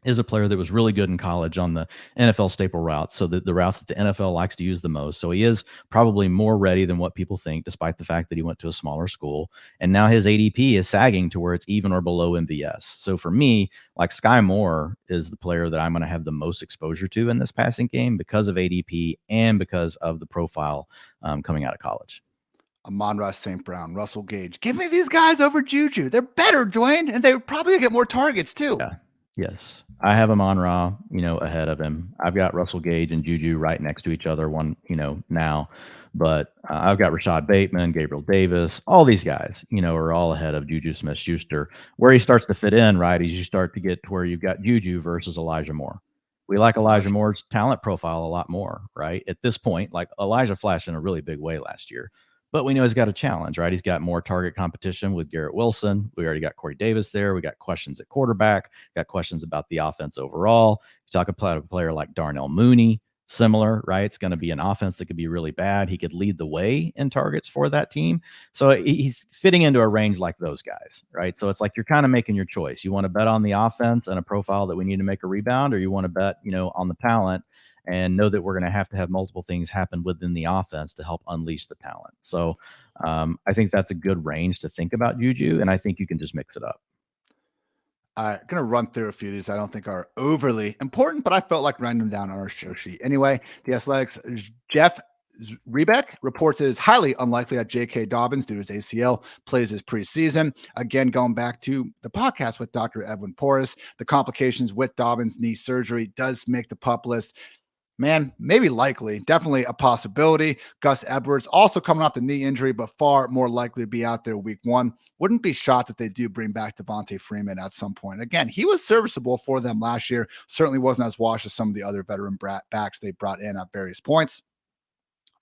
is a player that was really good in college on the NFL staple routes. So the routes that the NFL likes to use the most. So he is probably more ready than what people think, despite the fact that he went to a smaller school. And now his ADP is sagging to where it's even or below MVS. So for me, like, Sky Moore is the player that I'm going to have the most exposure to in this passing game because of ADP and because of the profile coming out of college. Amon-Ra St. Brown, Russell Gage. Give me these guys over Juju. They're better, Dwayne, and they probably get more targets too. Yeah. Yes. I have Amon-Ra, ahead of him. I've got Russell Gage and Juju right next to each other, one, now. But I've got Rashad Bateman, Gabriel Davis, all these guys, are all ahead of Juju Smith-Schuster. Where he starts to fit in, right, is you start to get to where you've got Juju versus Elijah Moore. We like Elijah Moore's talent profile a lot more, right? At this point, like, Elijah flashed in a really big way last year. But we know he's got a challenge, right? He's got more target competition with Garrett Wilson. We already got Corey Davis there. We got questions at quarterback, got questions about the offense overall. You talk about a player like Darnell Mooney, similar, right? It's going to be an offense that could be really bad. He could lead the way in targets for that team. So he's fitting into a range like those guys, right? So it's like you're kind of making your choice. You want to bet on the offense and a profile that we need to make a rebound, or you want to bet, on the talent and know that we're going to have multiple things happen within the offense to help unleash the talent. So I think that's a good range to think about Juju, and I think you can just mix it up. All right, going to run through a few of these I don't think are overly important, but I felt like writing them down on our show sheet. Anyway, the Athletics' Jeff Rebeck reports that it's highly unlikely that J.K. Dobbins, due to his ACL, plays his preseason. Again, going back to the podcast with Dr. Edwin Porras, the complications with Dobbins' knee surgery does make the PUP list. Man, maybe likely, definitely a possibility. Gus Edwards also coming off the knee injury, but far more likely to be out there week one. Wouldn't be shocked if they do bring back Devontae Freeman at some point. Again, he was serviceable for them last year. Certainly wasn't as washed as some of the other veteran backs they brought in at various points.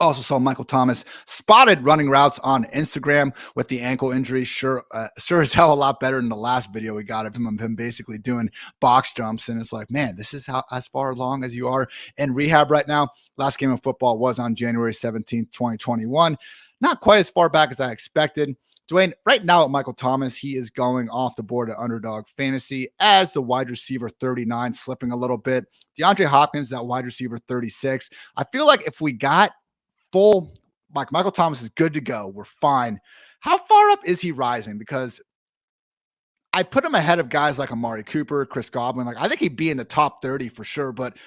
Also saw Michael Thomas spotted running routes on Instagram with the ankle injury. Sure as hell a lot better than the last video we got of him basically doing box jumps. And it's like, man, this is how as far along as you are in rehab right now. Last game of football was on January 17th, 2021. Not quite as far back as I expected. Dwayne, right now at Michael Thomas, he is going off the board at Underdog Fantasy as the wide receiver 39, slipping a little bit. DeAndre Hopkins, that wide receiver 36. I feel like if we got full, like, Michael Thomas is good to go, we're fine. How far up is he rising? Because I put him ahead of guys like Amari Cooper, Chris Godwin. Like, I think he'd be in the top 30 for sure, but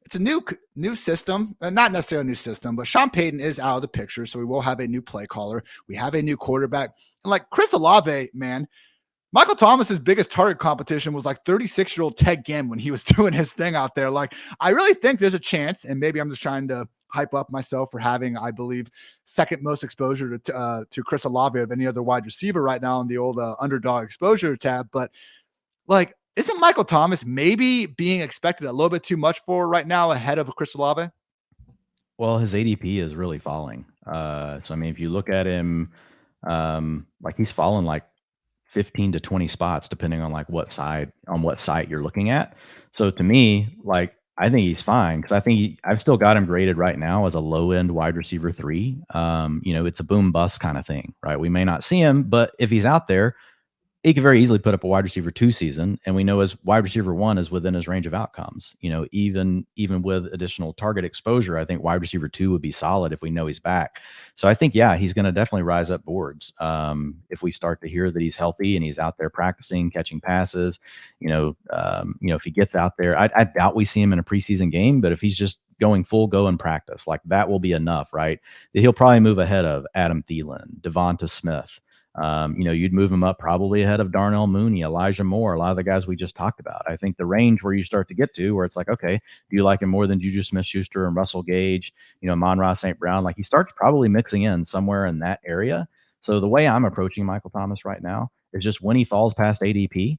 it's a new system, not necessarily a new system, but Sean Payton is out of the picture, so we will have a new play caller. We have a new quarterback. And like Chris Olave, man, Michael Thomas's biggest target competition was like 36-year-old Ted Ginn when he was doing his thing out there. Like, I really think there's a chance, and maybe I'm just trying to hype up myself for having, I believe, second most exposure to Chris Olave of any other wide receiver right now on the old underdog exposure tab. But like, isn't Michael Thomas maybe being expected a little bit too much for right now ahead of Chris Olave? Well, his ADP is really falling. So, I mean, if you look at him, like, he's fallen like 15 to 20 spots, depending on like what site you're looking at. So to me, like, I think he's fine because I think I've still got him graded right now as a low end wide receiver 3. It's a boom bust kind of thing, right? We may not see him, but if he's out there, he could very easily put up a wide receiver 2 season, and we know his wide receiver 1 is within his range of outcomes. Even with additional target exposure, I think wide receiver 2 would be solid if we know he's back. So I think, yeah, he's going to definitely rise up boards if we start to hear that he's healthy and he's out there practicing, catching passes. If he gets out there, I doubt we see him in a preseason game, but if he's just going full go in practice, like, that will be enough, right? That he'll probably move ahead of Adam Thielen, Devonta Smith. You'd move him up probably ahead of Darnell Mooney, Elijah Moore, a lot of the guys we just talked about. I think the range where you start to get to where it's like, okay, do you like him more than Juju Smith-Schuster and Russell Gage, Amon-Ra St. Brown? Like, he starts probably mixing in somewhere in that area. So the way I'm approaching Michael Thomas right now is just when he falls past ADP,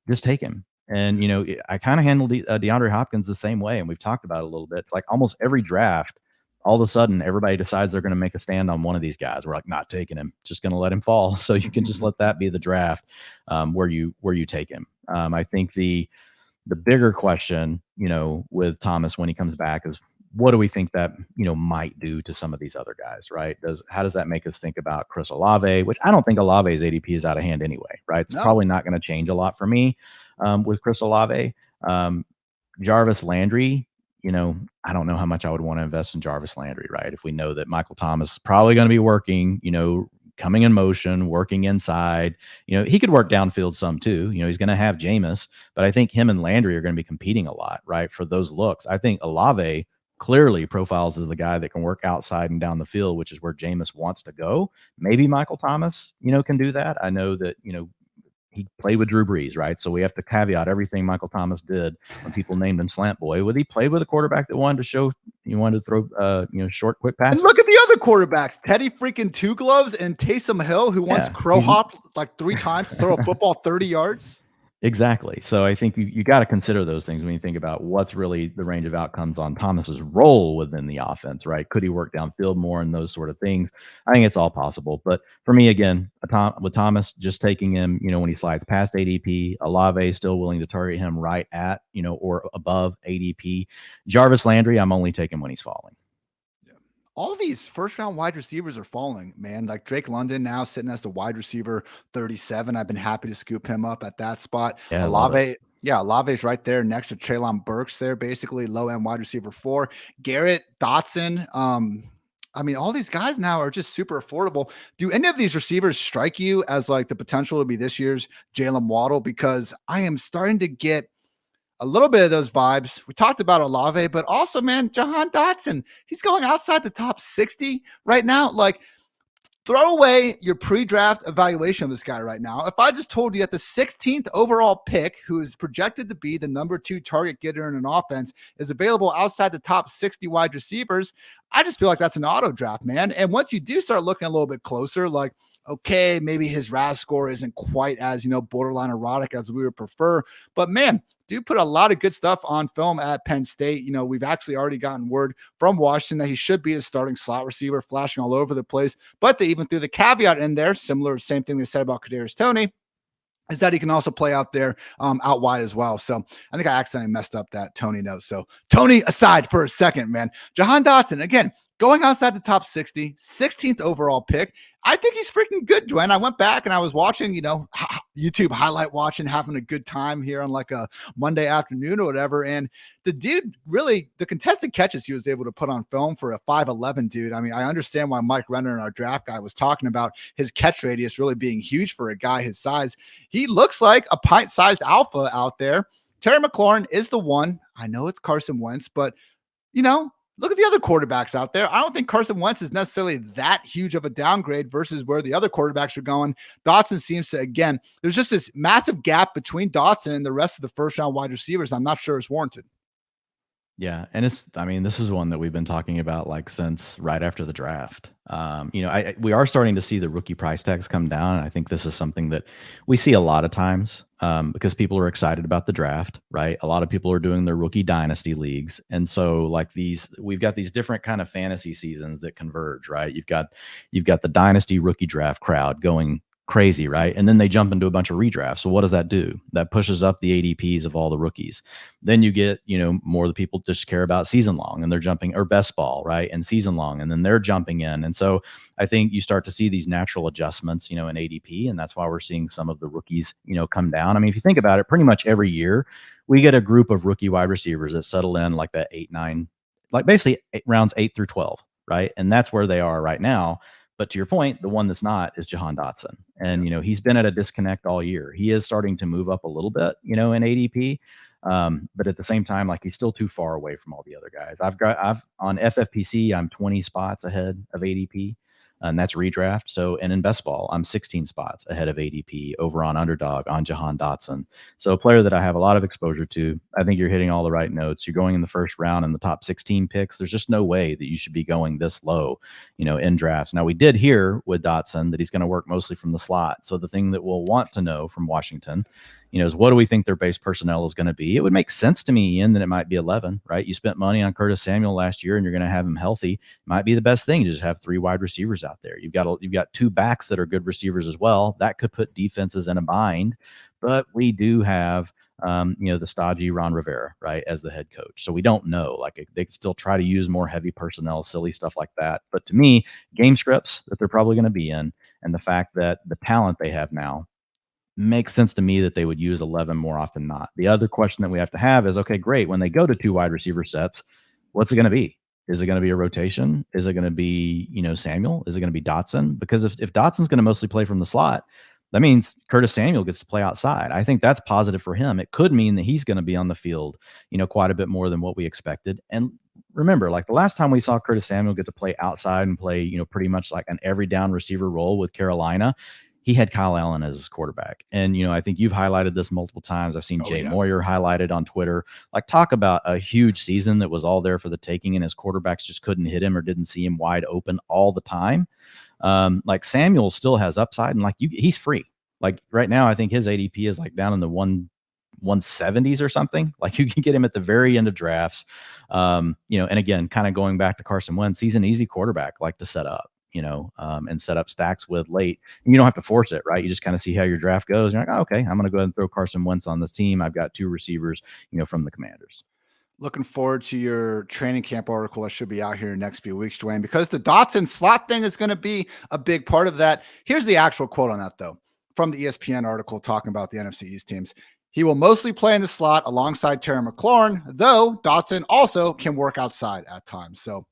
just take him. And, I kind of handled DeAndre Hopkins the same way. And we've talked about it a little bit. It's like almost every draft, all of a sudden, everybody decides they're going to make a stand on one of these guys. We're like, not taking him, just going to let him fall. So you can just let that be the draft where you take him. I think the bigger question, with Thomas when he comes back is, what do we think that, might do to some of these other guys, right? How does that make us think about Chris Olave, which I don't think Olave's ADP is out of hand anyway, right? It's probably not going to change a lot for me with Chris Olave. Jarvis Landry, I don't know how much I would want to invest in Jarvis Landry, right? If we know that Michael Thomas is probably going to be working, coming in motion, working inside, he could work downfield some too. He's going to have Jameis, but I think him and Landry are going to be competing a lot, right? For those looks. I think Olave clearly profiles as the guy that can work outside and down the field, which is where Jameis wants to go. Maybe Michael Thomas, can do that. I know that, he played with Drew Brees, right? So we have to caveat everything Michael Thomas did when people named him Slant Boy. He played with a quarterback that wanted to throw, short, quick passes. And look at the other quarterbacks, Teddy freaking Two Gloves and Taysom Hill, who once crow hopped like 3 times to throw a football 30 yards. Exactly. So I think you got to consider those things when you think about what's really the range of outcomes on Thomas's role within the offense, right? Could he work downfield more and those sort of things? I think it's all possible. But for me, again, with Thomas, just taking him, when he slides past ADP, Olave still willing to target him right at, or above ADP. Jarvis Landry, I'm only taking when he's falling. All these first-round wide receivers are falling, man. Like Drake London now sitting as the wide receiver 37. I've been happy to scoop him up at that spot. Yeah, Olave's right there next to Treylon Burks there, basically low-end wide receiver 4. Garrett, Dotson. All these guys now are just super affordable. Do any of these receivers strike you as like the potential to be this year's Jalen Waddle? Because I am starting to get a little bit of those vibes. We talked about Olave, but also, man, Jahan Dotson, he's going outside the top 60 right now. Like, throw away your pre-draft evaluation of this guy right now. If I just told you at the 16th overall pick, who is projected to be the number 2 target getter in an offense, is available outside the top 60 wide receivers, I just feel like that's an auto draft, man. And once you do start looking a little bit closer, like, okay, maybe his RAS score isn't quite as, borderline erotic as we would prefer. But man, do put a lot of good stuff on film at Penn State. We've actually already gotten word from Washington that he should be the starting slot receiver, flashing all over the place. But they even threw the caveat in there, same thing they said about Kadarius Toney, is that he can also play out there out wide as well. So I think I accidentally messed up that Toney note. So Toney aside for a second, man. Jahan Dotson, again, going outside the top 60, 16th overall pick. I think he's freaking good, Dwayne. I went back and I was watching, YouTube highlight watching, having a good time here on like a Monday afternoon or whatever. And the dude really, the contested catches he was able to put on film for a 5'11 dude. I understand why Mike Renner in our draft guy was talking about his catch radius really being huge for a guy his size. He looks like a pint-sized alpha out there. Terry McLaurin is the one. I know it's Carson Wentz, but look at the other quarterbacks out there. I don't think Carson Wentz is necessarily that huge of a downgrade versus where the other quarterbacks are going. Dotson seems to, again, there's just this massive gap between Dotson and the rest of the first-round wide receivers. I'm not sure it's warranted. Yeah. And this is one that we've been talking about like since right after the draft. We are starting to see the rookie price tags come down. And I think this is something that we see a lot of times because people are excited about the draft, right? A lot of people are doing their rookie dynasty leagues. And so we've got these different kind of fantasy seasons that converge, right? You've got the dynasty rookie draft crowd going crazy, right? And then they jump into a bunch of redrafts. So what does that do? That pushes up the ADPs of all the rookies. Then you get, more of the people just care about season long and they're jumping, or best ball, right? And season long, and then they're jumping in. And so I think you start to see these natural adjustments, in ADP. And that's why we're seeing some of the rookies, come down. If you think about it, pretty much every year we get a group of rookie wide receivers that settle in like that 8, 9, like basically rounds 8 through 12, right? And that's where they are right now. But to your point, the one that's not is Jahan Dotson. And, he's been at a disconnect all year. He is starting to move up a little bit, in ADP. But at the same time, like he's still too far away from all the other guys. I've on FFPC, I'm 20 spots ahead of ADP. and that's redraft. So, and in best ball, I'm 16 spots ahead of ADP over on Underdog on Jahan Dotson. So a player that I have a lot of exposure to. I think you're hitting all the right notes. You're going in the first round in the top 16 picks. There's just no way that you should be going this low, in drafts. Now, we did hear with Dotson that he's going to work mostly from the slot. So the thing that we'll want to know from Washington, is what do we think their base personnel is going to be? It would make sense to me, Ian, that it might be 11, right? You spent money on Curtis Samuel last year and you're going to have him healthy. It might be the best thing to just have 3 wide receivers out there. You've got 2 backs that are good receivers as well. That could put defenses in a bind, but we do have the stodgy Ron Rivera, right, as the head coach. So we don't know. Like, they could still try to use more heavy personnel, silly stuff like that. But to me, game scripts that they're probably going to be in, and the fact that the talent they have now makes sense to me that they would use 11 more often than not. The other question that we have to have is, okay, great. When they go to 2 wide receiver sets, what's it going to be? Is it going to be a rotation? Is it going to be, Samuel? Is it going to be Dotson? Because if Dotson's going to mostly play from the slot, that means Curtis Samuel gets to play outside. I think that's positive for him. It could mean that he's going to be on the field, quite a bit more than what we expected. And remember, like the last time we saw Curtis Samuel get to play outside and play, pretty much like an every down receiver role with Carolina, he had Kyle Allen as his quarterback. And, I think you've highlighted this multiple times. I've seen Jay Moyer highlighted on Twitter. Like, talk about a huge season that was all there for the taking, and his quarterbacks just couldn't hit him or didn't see him wide open all the time. Like, Samuel still has upside, and he's free. Like, right now, I think his ADP is like down in the 170s or something. Like, you can get him at the very end of drafts. And again, kind of going back to Carson Wentz, he's an easy quarterback, like, to set up. And set up stacks with late. And you don't have to force it, right? You just kind of see how your draft goes. You're like, oh, okay, I'm going to go ahead and throw Carson Wentz on this team. I've got 2 receivers, from the Commanders. Looking forward to your training camp article that should be out here in the next few weeks, Dwayne, because the Dotson slot thing is going to be a big part of that. Here's the actual quote on that, though, from the ESPN article talking about the NFC East teams. He will mostly play in the slot alongside Terry McLaurin, though Dotson also can work outside at times. So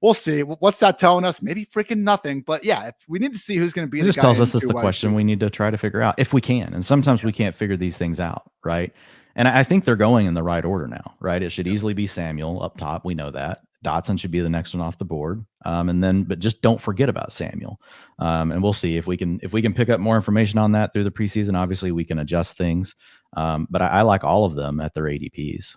we'll see. What's that telling us? Maybe freaking nothing. But yeah, if we need to see who's going to be. It just tells us that's the question we need to try to figure out if we can. And sometimes we can't figure these things out, right? And I think they're going in the right order now, right? It should easily be Samuel up top. We know that. Dotson should be the next one off the board. But just don't forget about Samuel. And we'll see if we can pick up more information on that through the preseason. Obviously, we can adjust things. But I like all of them at their ADPs.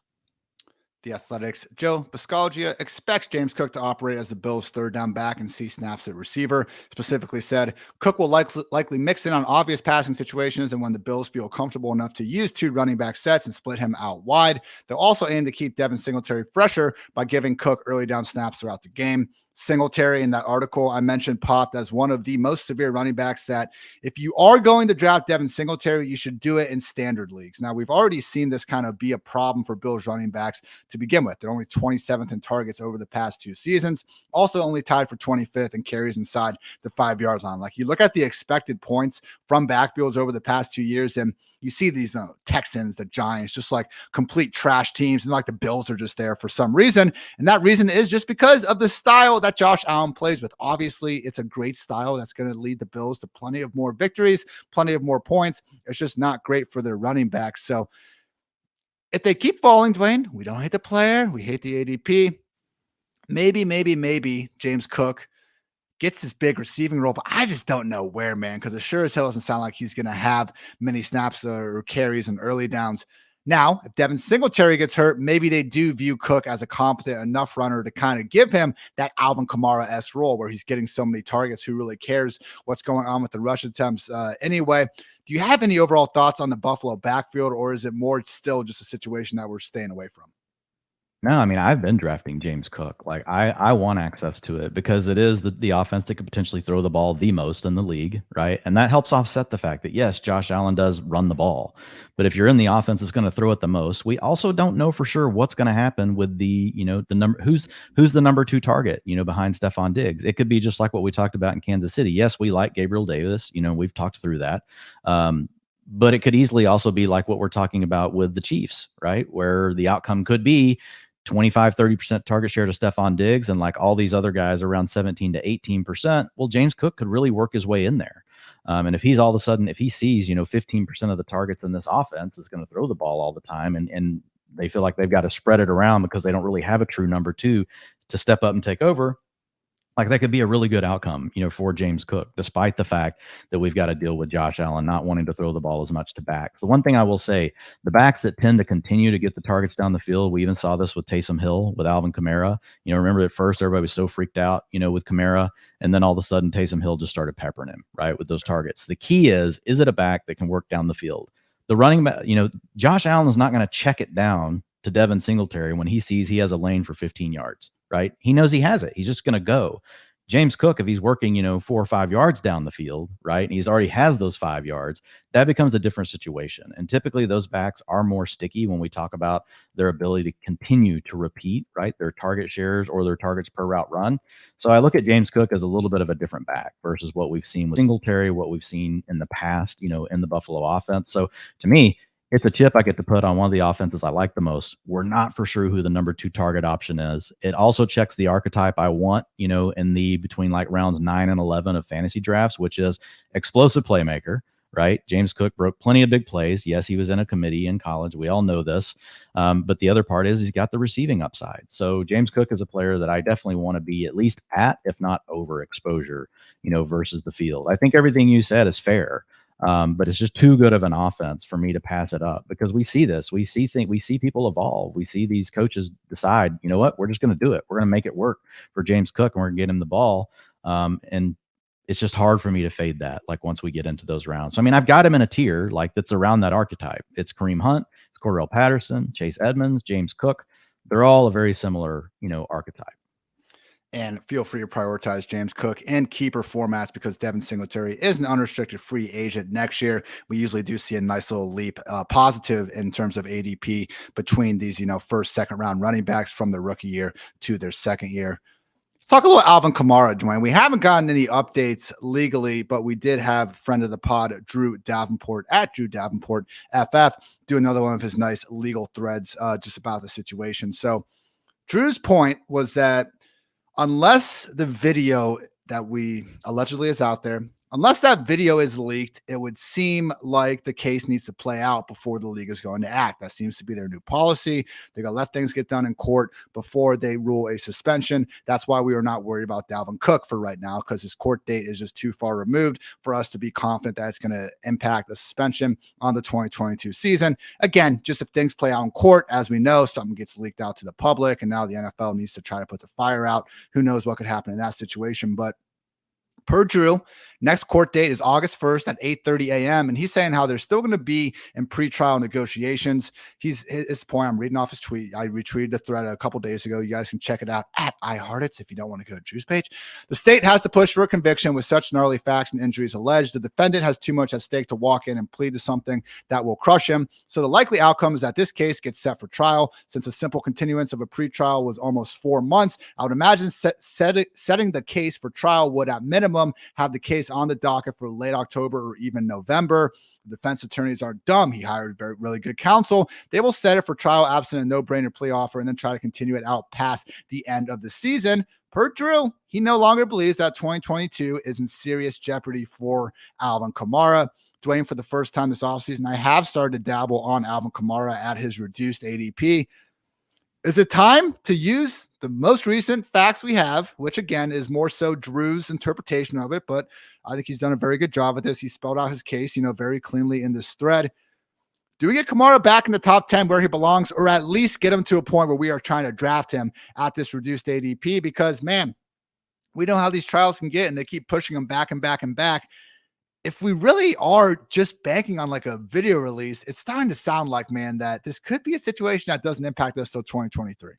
The Athletics, Joe Biscalgia expects James Cook to operate as the Bills' third down back and see snaps at receiver. Specifically said, Cook will likely mix in on obvious passing situations and when the Bills feel comfortable enough to use 2 running back sets and split him out wide. They'll also aim to keep Devin Singletary fresher by giving Cook early down snaps throughout the game. Singletary, in that article I mentioned, popped as one of the most severe running backs that if you are going to draft Devin Singletary, you should do it in standard leagues. Now, we've already seen this kind of be a problem for Bills running backs to begin with. They're only 27th in targets over the past 2 seasons, also only tied for 25th in carries inside the 5-yard line. Like, you look at the expected points from backfields over the past 2 years, and you see these Texans, the Giants, just like complete trash teams, and like the Bills are just there for some reason. And that reason is just because of the style that Josh Allen plays with. Obviously, it's a great style that's going to lead the Bills to plenty of more victories, plenty of more points. It's just not great for their running backs. So if they keep falling, Dwayne, we don't hate the player. We hate the ADP. Maybe James Cook gets this big receiving role, but I just don't know where, man, because it sure as hell doesn't sound like he's going to have many snaps or carries and early downs. Now, if Devin Singletary gets hurt, maybe they do view Cook as a competent enough runner to kind of give him that Alvin Kamara-esque role where he's getting so many targets. Who really cares what's going on with the rush attempts anyway? Do you have any overall thoughts on the Buffalo backfield, or is it more still just a situation that we're staying away from? No, I mean, I've been drafting James Cook. Like, I want access to it because it is the offense that could potentially throw the ball the most in the league, right? And that helps offset the fact that, yes, Josh Allen does run the ball. But if you're in the offense that's going to throw it the most, we also don't know for sure what's going to happen with the number, who's the number 2 target, behind Stephon Diggs. It could be just like what we talked about in Kansas City. Yes, we like Gabriel Davis. We've talked through that. But it could easily also be like what we're talking about with the Chiefs, right? Where the outcome could be 25-30% target share to Stephon Diggs and like all these other guys around 17 to 18%. Well, James Cook could really work his way in there. And if he's all of a sudden, if he sees, 15% of the targets in this offense is going to throw the ball all the time, and they feel like they've got to spread it around because they don't really have a true number 2 to step up and take over. Like that could be a really good outcome, for James Cook, despite the fact that we've got to deal with Josh Allen not wanting to throw the ball as much to backs. The one thing I will say, the backs that tend to continue to get the targets down the field, we even saw this with Taysom Hill, with Alvin Kamara. Remember at first everybody was so freaked out, with Kamara, and then all of a sudden Taysom Hill just started peppering him, right, with those targets. The key is it a back that can work down the field? The running back, Josh Allen is not going to check it down to Devin Singletary when he sees he has a lane for 15 yards, right? He knows he has it. He's just going to go. James Cook, if he's working, 4 or 5 yards down the field, right, and he's already has those 5 yards, that becomes a different situation. And typically those backs are more sticky when we talk about their ability to continue to repeat, right, their target shares or their targets per route run. So I look at James Cook as a little bit of a different back versus what we've seen with Singletary, what we've seen in the past, in the Buffalo offense. So to me, it's a chip I get to put on one of the offenses I like the most. We're not for sure who the number 2 target option is. It also checks the archetype I want, in the between like rounds 9 and 11 of fantasy drafts, which is explosive playmaker, right? James Cook broke plenty of big plays. Yes, he was in a committee in college. We all know this. But the other part is he's got the receiving upside. So James Cook is a player that I definitely want to be at least at, if not over exposure, versus the field. I think everything you said is fair. But it's just too good of an offense for me to pass it up, because we see this. We see people evolve. We see these coaches decide, you know what, we're just going to do it. We're going to make it work for James Cook, and we're going to get him the ball. And it's just hard for me to fade that, like, once we get into those rounds. So, I mean, I've got him in a tier like that's around that archetype. It's Kareem Hunt, it's Cordell Patterson, Chase Edmonds, James Cook. They're all a very similar, archetype. And feel free to prioritize James Cook in keeper formats, because Devin Singletary is an unrestricted free agent next year. We usually do see a nice little leap positive in terms of ADP between these, first, second round running backs from their rookie year to their second year. Let's talk a little Alvin Kamara, Dwayne. We haven't gotten any updates legally, but we did have friend of the pod, Drew Davenport at Drew Davenport FF, do another one of his nice legal threads just about the situation. So Drew's point was that unless the video that we allegedly is out there, unless that video is leaked, it would seem like the case needs to play out before the league is going to act. That seems to be their new policy. They're going to let things get done in court before they rule a suspension. That's why we are not worried about Dalvin Cook for right now, because his court date is just too far removed for us to be confident that it's going to impact the suspension on the 2022 season. Again, just if things play out in court, as we know, something gets leaked out to the public, and now the NFL needs to try to put the fire out. Who knows what could happen in that situation, but per Drew, next court date is August 1st at 8:30 a.m. And he's saying how they're still going to be in pretrial negotiations. His point, I'm reading off his tweet. I retweeted the thread a couple days ago. You guys can check it out at iHartitz if you don't want to go to Drew's page. The state has to push for a conviction with such gnarly facts and injuries alleged. The defendant has too much at stake to walk in and plead to something that will crush him. So the likely outcome is that this case gets set for trial. Since a simple continuance of a pretrial was almost 4 months, I would imagine setting the case for trial would at minimum have the case on the docket for late October or even November. The defense attorneys aren't dumb. He hired really good counsel. They will set it for trial absent a no-brainer plea offer and then try to continue it out past the end of the season. Per Drew, he no longer believes that 2022 is in serious jeopardy for Alvin Kamara. Dwayne, for the first time this offseason, I have started to dabble on Alvin Kamara at his reduced ADP. Is it time to use the most recent facts we have, which again is more so Drew's interpretation of it, but I think he's done a very good job at this. He spelled out his case, very cleanly in this thread. Do we get Kamara back in the top 10 where he belongs, or at least get him to a point where we are trying to draft him at this reduced ADP? Because, man, we know how these trials can get, and they keep pushing him back and back and back. If we really are just banking on like a video release, it's starting to sound like, man, that this could be a situation that doesn't impact us till 2023.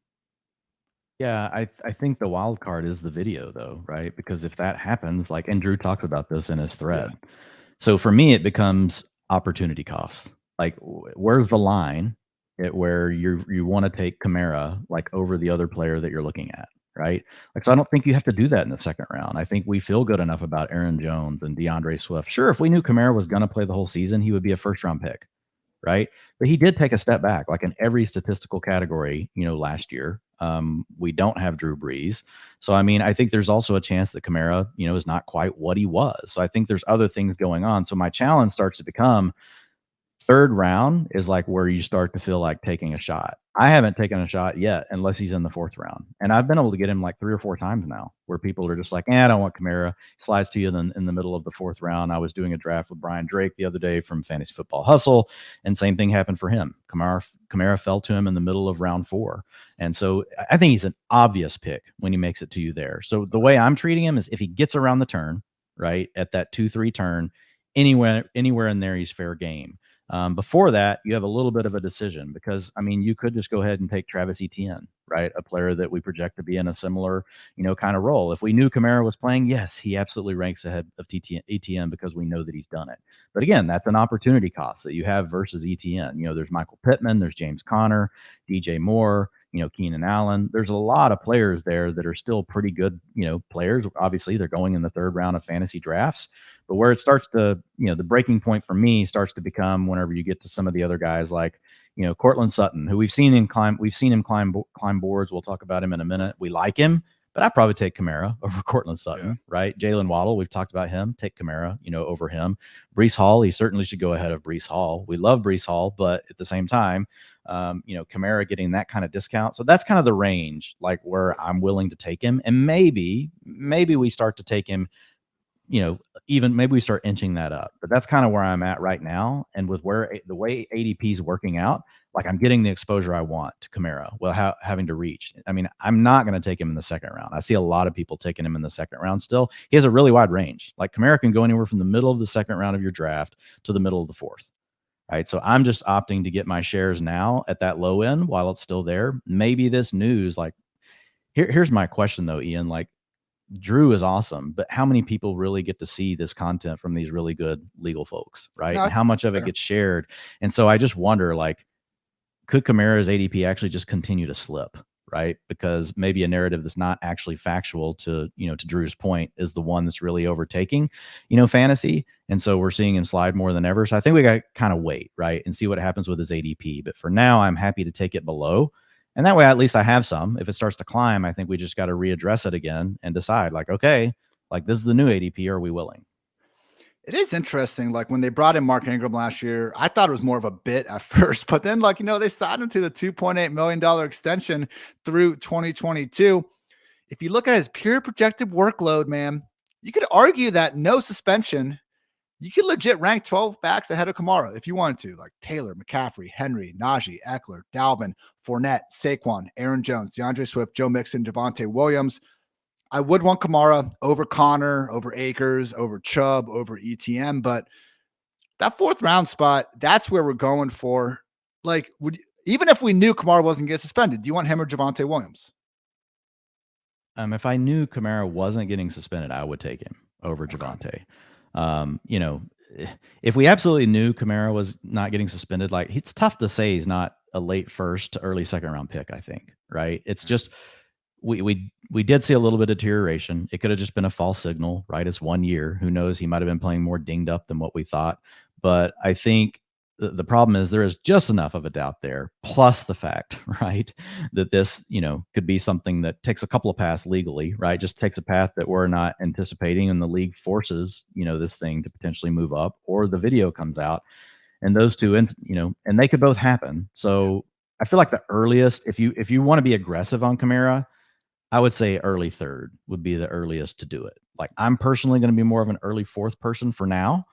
Yeah, I think the wild card is the video, though, right? Because if that happens, like, and Drew talks about this in his thread. Yeah. So for me, it becomes opportunity cost. Like, where's the line at where you want to take Kamara like over the other player that you're looking at? Right. Like, so I don't think you have to do that in the second round. I think we feel good enough about Aaron Jones and DeAndre Swift. Sure, if we knew Kamara was going to play the whole season, he would be a first round pick. Right. But he did take a step back, like in every statistical category, last year. We don't have Drew Brees. So, I mean, I think there's also a chance that Kamara, is not quite what he was. So I think there's other things going on. So my challenge starts to become, Third round is like where you start to feel like taking a shot. I haven't taken a shot yet unless he's in the fourth round. And I've been able to get him like 3 or 4 times now where people are just like, I don't want Kamara. Slides to you in the middle of the fourth round. I was doing a draft with Brian Drake the other day from Fantasy Football Hustle, and same thing happened for him. Kamara fell to him in the middle of round 4. And so I think he's an obvious pick when he makes it to you there. So the way I'm treating him is if he gets around the turn, right, at that 2-3 turn, anywhere in there, he's fair game. Before that, you have a little bit of a decision because, I mean, you could just go ahead and take Travis Etienne, right? A player that we project to be in a similar, kind of role. If we knew Kamara was playing, yes, he absolutely ranks ahead of Etienne because we know that he's done it. But again, that's an opportunity cost that you have versus Etienne. There's Michael Pittman, there's James Conner, DJ Moore, Keenan Allen. There's a lot of players there that are still pretty good, players. Obviously, they're going in the third round of fantasy drafts. But where it starts to, the breaking point for me starts to become whenever you get to some of the other guys like, Courtland Sutton, who we've seen him climb boards. We'll talk about him in a minute. We like him, but I'd probably take Kamara over Courtland Sutton, right? Jalen Waddle, we've talked about him. Take Kamara, over him. Breece Hall, he certainly should go ahead of Breece Hall. We love Breece Hall, but at the same time, Kamara getting that kind of discount. So that's kind of the range, like where I'm willing to take him. And maybe we start to take him, even maybe we start inching that up, but that's kind of where I'm at right now. And with the way ADP is working out, like I'm getting the exposure I want to Kamara while having to reach. I mean, I'm not going to take him in the second round. I see a lot of people taking him in the second round still. He has a really wide range. Like Kamara can go anywhere from the middle of the second round of your draft to the middle of the fourth. Right. So I'm just opting to get my shares now at that low end while it's still there. Maybe this news, like here's my question though, Ian, like, Drew is awesome, but how many people really get to see this content from these really good legal folks, right? No, and how much of it gets shared? And so I just wonder, like, could Kamara's ADP actually just continue to slip, right? Because maybe a narrative that's not actually factual to Drew's point is the one that's really overtaking, fantasy. And so we're seeing him slide more than ever. So I think we got to kind of wait, right, and see what happens with his ADP. But for now, I'm happy to take it below. And that way, at least I have some. If it starts to climb, I think we just got to readdress it again and decide, like, okay, like this is the new ADP. Are we willing? It is interesting. Like when they brought in Mark Ingram last year, I thought it was more of a bit at first, but then they signed him to the $2.8 million extension through 2022. If you look at his pure projected workload, man, you could argue that no suspension, you could legit rank 12 backs ahead of Kamara if you wanted to, like Taylor, McCaffrey, Henry, Najee, Eckler, Dalvin, Fournette, Saquon, Aaron Jones, DeAndre Swift, Joe Mixon, Javonte Williams. I would want Kamara over Connor, over Akers, over Chubb, over ETM, but that fourth round spot, that's where we're going for. Like, even if we knew Kamara wasn't getting suspended, do you want him or Javonte Williams? If I knew Kamara wasn't getting suspended, I would take him over Javonte. If we absolutely knew Kamara was not getting suspended, like it's tough to say he's not a late first to early second round pick, I think, right? It's just, we did see a little bit of deterioration. It could have just been a false signal, right? It's 1 year. Who knows? He might've been playing more dinged up than what we thought. But I think the problem is there is just enough of a doubt there, plus the fact, right, that this, could be something that takes a couple of paths legally, right? Just takes a path that we're not anticipating, and the league forces, this thing to potentially move up, or the video comes out, and those two, and they could both happen. So I feel like the earliest, if you want to be aggressive on Kamara, I would say early third would be the earliest to do it. Like I'm personally going to be more of an early fourth person for now.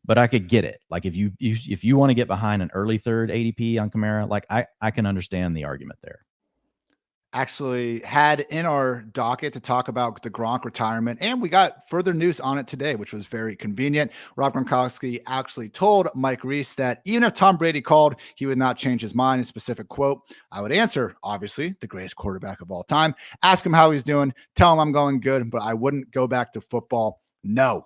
But I could get it. Like if you want to get behind an early third ADP on Kamara, like I can understand the argument there. Actually had in our docket to talk about the Gronk retirement, and we got further news on it today, which was very convenient. Rob Gronkowski actually told Mike Reese that even if Tom Brady called, he would not change his mind. A specific quote, I would answer, obviously, the greatest quarterback of all time. Ask him how he's doing. Tell him I'm going good, but I wouldn't go back to football. No.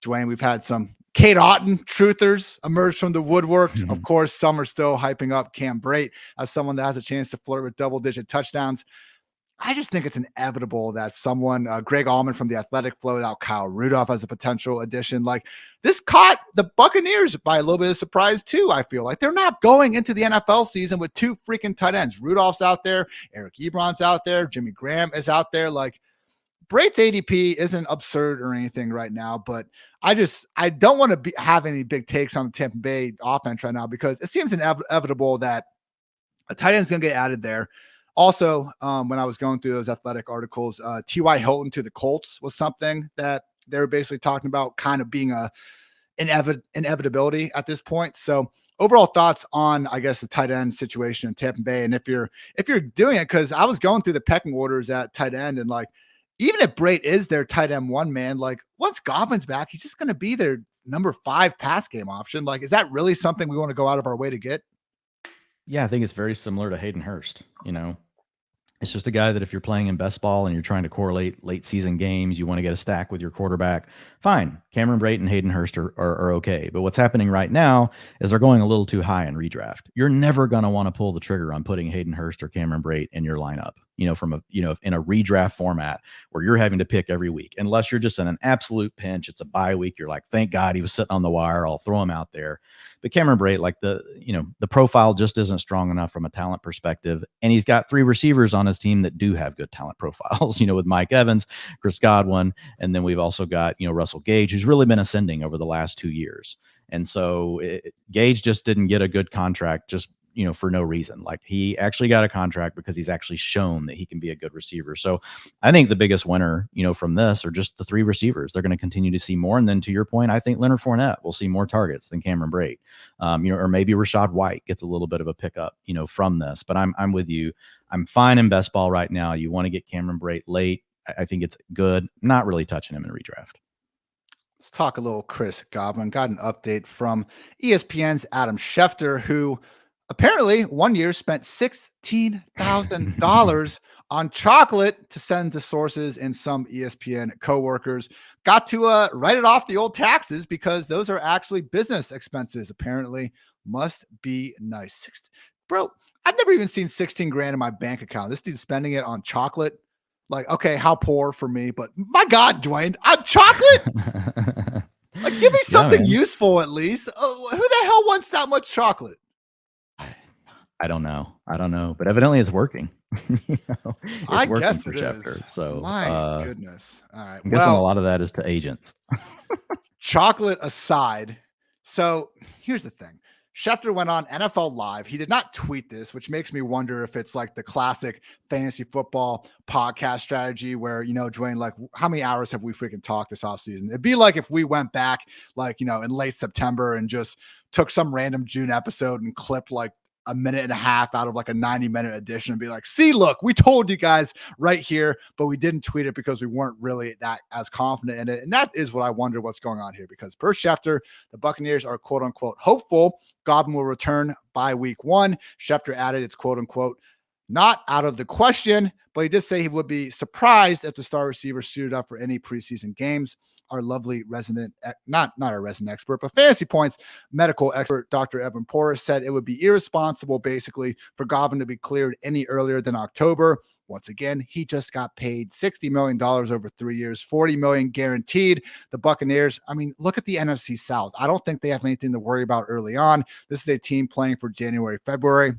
Dwayne, we've had some Kate Otten truthers emerge from the woodwork. Mm-hmm. Of course, some are still hyping up Cam Brate as someone that has a chance to flirt with double-digit touchdowns. I just think it's inevitable that someone, Greg Allman from The Athletic, floated out Kyle Rudolph as a potential addition. Like this caught the Buccaneers by a little bit of surprise too. I feel like they're not going into the NFL season with two freaking tight ends. Rudolph's out there, Eric Ebron's out there, Jimmy Graham is out there. Like Brate's ADP isn't absurd or anything right now, but I don't want to have any big takes on the Tampa Bay offense right now because it seems inevitable that a tight end is going to get added there. Also, when I was going through those athletic articles, T.Y. Hilton to the Colts was something that they were basically talking about kind of being inevitability at this point. So overall thoughts on, I guess, the tight end situation in Tampa Bay. And if you're doing it, because I was going through the pecking orders at tight end and like, even if Brate is their tight end one, man, like once Godwin's back, he's just going to be their number 5 pass game option. Like, is that really something we want to go out of our way to get? Yeah, I think it's very similar to Hayden Hurst. It's just a guy that if you're playing in best ball and you're trying to correlate late season games, you want to get a stack with your quarterback, fine. Cameron Brate and Hayden Hurst are okay. But what's happening right now is they're going a little too high in redraft. You're never going to want to pull the trigger on putting Hayden Hurst or Cameron Brate in your lineup, from in a redraft format where you're having to pick every week, unless you're just in an absolute pinch. It's a bye week. You're like, thank God he was sitting on the wire. I'll throw him out there. But Cameron Brate, like the profile just isn't strong enough from a talent perspective. And he's got 3 receivers on his team that do have good talent profiles, with Mike Evans, Chris Godwin. And then we've also got, Russell Gage, who's really been ascending over the last 2 years. And so Gage just didn't get a good contract just for no reason. Like he actually got a contract because he's actually shown that he can be a good receiver. So I think the biggest winner, from this are just the 3 receivers. They're going to continue to see more. And then to your point, I think Leonard Fournette will see more targets than Cameron Brate, or maybe Rashad White gets a little bit of a pickup, from this, but I'm with you. I'm fine in best ball right now. You want to get Cameron Brate late. I think it's good. Not really touching him in redraft. Let's talk a little Chris Godwin. Got an update from ESPN's Adam Schefter, who apparently 1 year spent $16,000 on chocolate to send to sources and some ESPN coworkers. Got to write it off the old taxes because those are actually business expenses. Apparently, must be nice. Bro, I've never even seen 16 grand in my bank account. This dude's spending it on chocolate. Like, okay, how poor for me, but my God, Dwayne, on chocolate? Like, give me something useful at least. Who the hell wants that much chocolate? I don't know, but evidently it's working. I guess it is. So my goodness. All right. I'm guessing a lot of that is to agents. Chocolate aside. So here's the thing. Schefter went on NFL Live. He did not tweet this, which makes me wonder if it's like the classic fantasy football podcast strategy where, Dwayne, like how many hours have we freaking talked this offseason? It'd be like if we went back like, in late September and just took some random June episode and clipped like a minute and a half out of like a 90-minute edition and be like, see, look, we told you guys right here, but we didn't tweet it because we weren't really that as confident in it. And that is what I wonder what's going on here, because per Schefter, the Buccaneers are quote unquote hopeful Godwin will return by week 1. Schefter added it's quote unquote not out of the question, but he did say he would be surprised if the star receiver suited up for any preseason games. Our lovely resident, not our resident expert, but Fantasy Points medical expert, Dr. Evan Porras, said it would be irresponsible basically for Godwin to be cleared any earlier than October. Once again, he just got paid $60 million over 3 years, $40 million guaranteed. The Buccaneers, I mean, look at the NFC South. I don't think they have anything to worry about early on. This is a team playing for January, February.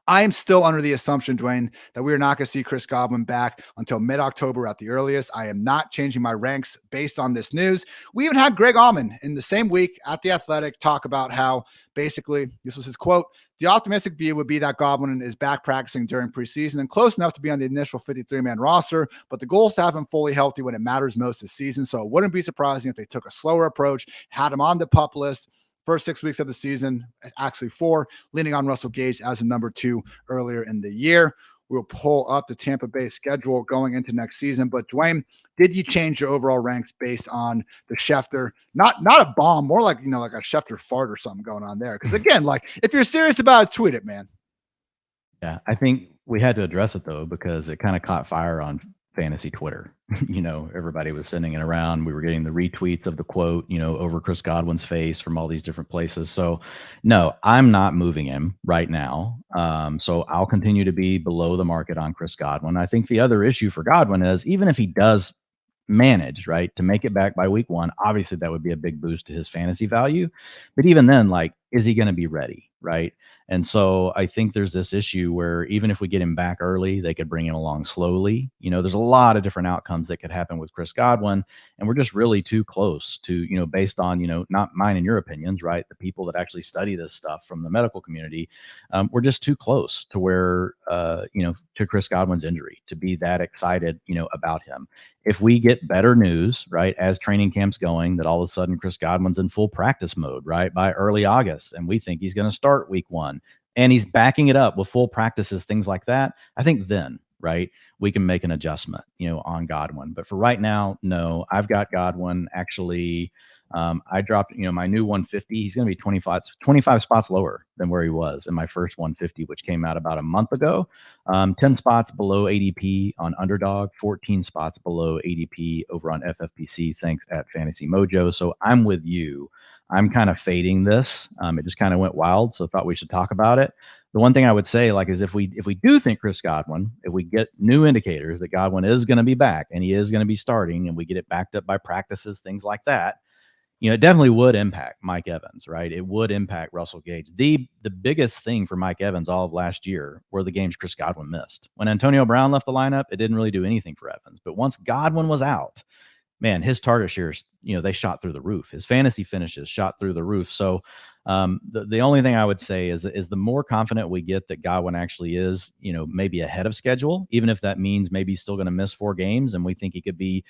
I am still under the assumption, Dwayne, that we are not going to see Chris Godwin back until mid-October at the earliest. I am not changing my ranks based on this news. We even had Greg Auman in the same week at The Athletic talk about how basically, this was his quote, the optimistic view would be that Godwin is back practicing during preseason and close enough to be on the initial 53-man roster, but the goal is to have him fully healthy when it matters most this season. So it wouldn't be surprising if they took a slower approach, had him on the PUP list, first 6 weeks of the season, actually 4, leaning on Russell Gage as a number 2 earlier in the year. We'll pull up the Tampa Bay schedule going into next season. But Dwayne, did you change your overall ranks based on the Schefter? Not a bomb, more like, like a Schefter fart or something going on there. Because again, like if you're serious about it, tweet it, man. Yeah, I think we had to address it though, because it kind of caught fire on fantasy Twitter. Everybody was sending it around. We were getting the retweets of the quote, over Chris Godwin's face from all these different places. So no, I'm not moving him right now. So I'll continue to be below the market on Chris Godwin. I think the other issue for Godwin is even if he does manage, right, to make it back by week 1, obviously that would be a big boost to his fantasy value. But even then, like, is he going to be ready? Right. And so I think there's this issue where even if we get him back early, they could bring him along slowly. There's a lot of different outcomes that could happen with Chris Godwin. And we're just really too close to, based on, not mine and your opinions, right? The people that actually study this stuff from the medical community. We're just too close to where, to Chris Godwin's injury to be that excited, about him. If we get better news, right, as training camp's going, that all of a sudden Chris Godwin's in full practice mode, right, by early August, and we think he's going to start week 1, and he's backing it up with full practices, things like that, I think then, right, we can make an adjustment, on Godwin. But for right now, no, I've got Godwin actually. I dropped, my new 150. He's going to be 25 spots lower than where he was in my first 150, which came out about a month ago. 10 spots below ADP on Underdog, 14 spots below ADP over on FFPC. Thanks at Fantasy Mojo. So I'm with you. I'm kind of fading this. It just kind of went wild, so I thought we should talk about it. The one thing I would say, is if we do think Chris Godwin, if we get new indicators that Godwin is going to be back and he is going to be starting, and we get it backed up by practices, things like that, it definitely would impact Mike Evans, right? It would impact Russell Gage. The biggest thing for Mike Evans all of last year were the games Chris Godwin missed. When Antonio Brown left the lineup, it didn't really do anything for Evans. But once Godwin was out, man, his target shares, they shot through the roof. His fantasy finishes shot through the roof. So the only thing I would say is the more confident we get that Godwin actually is, maybe ahead of schedule, even if that means maybe he's still going to miss 4 games and we think he could be,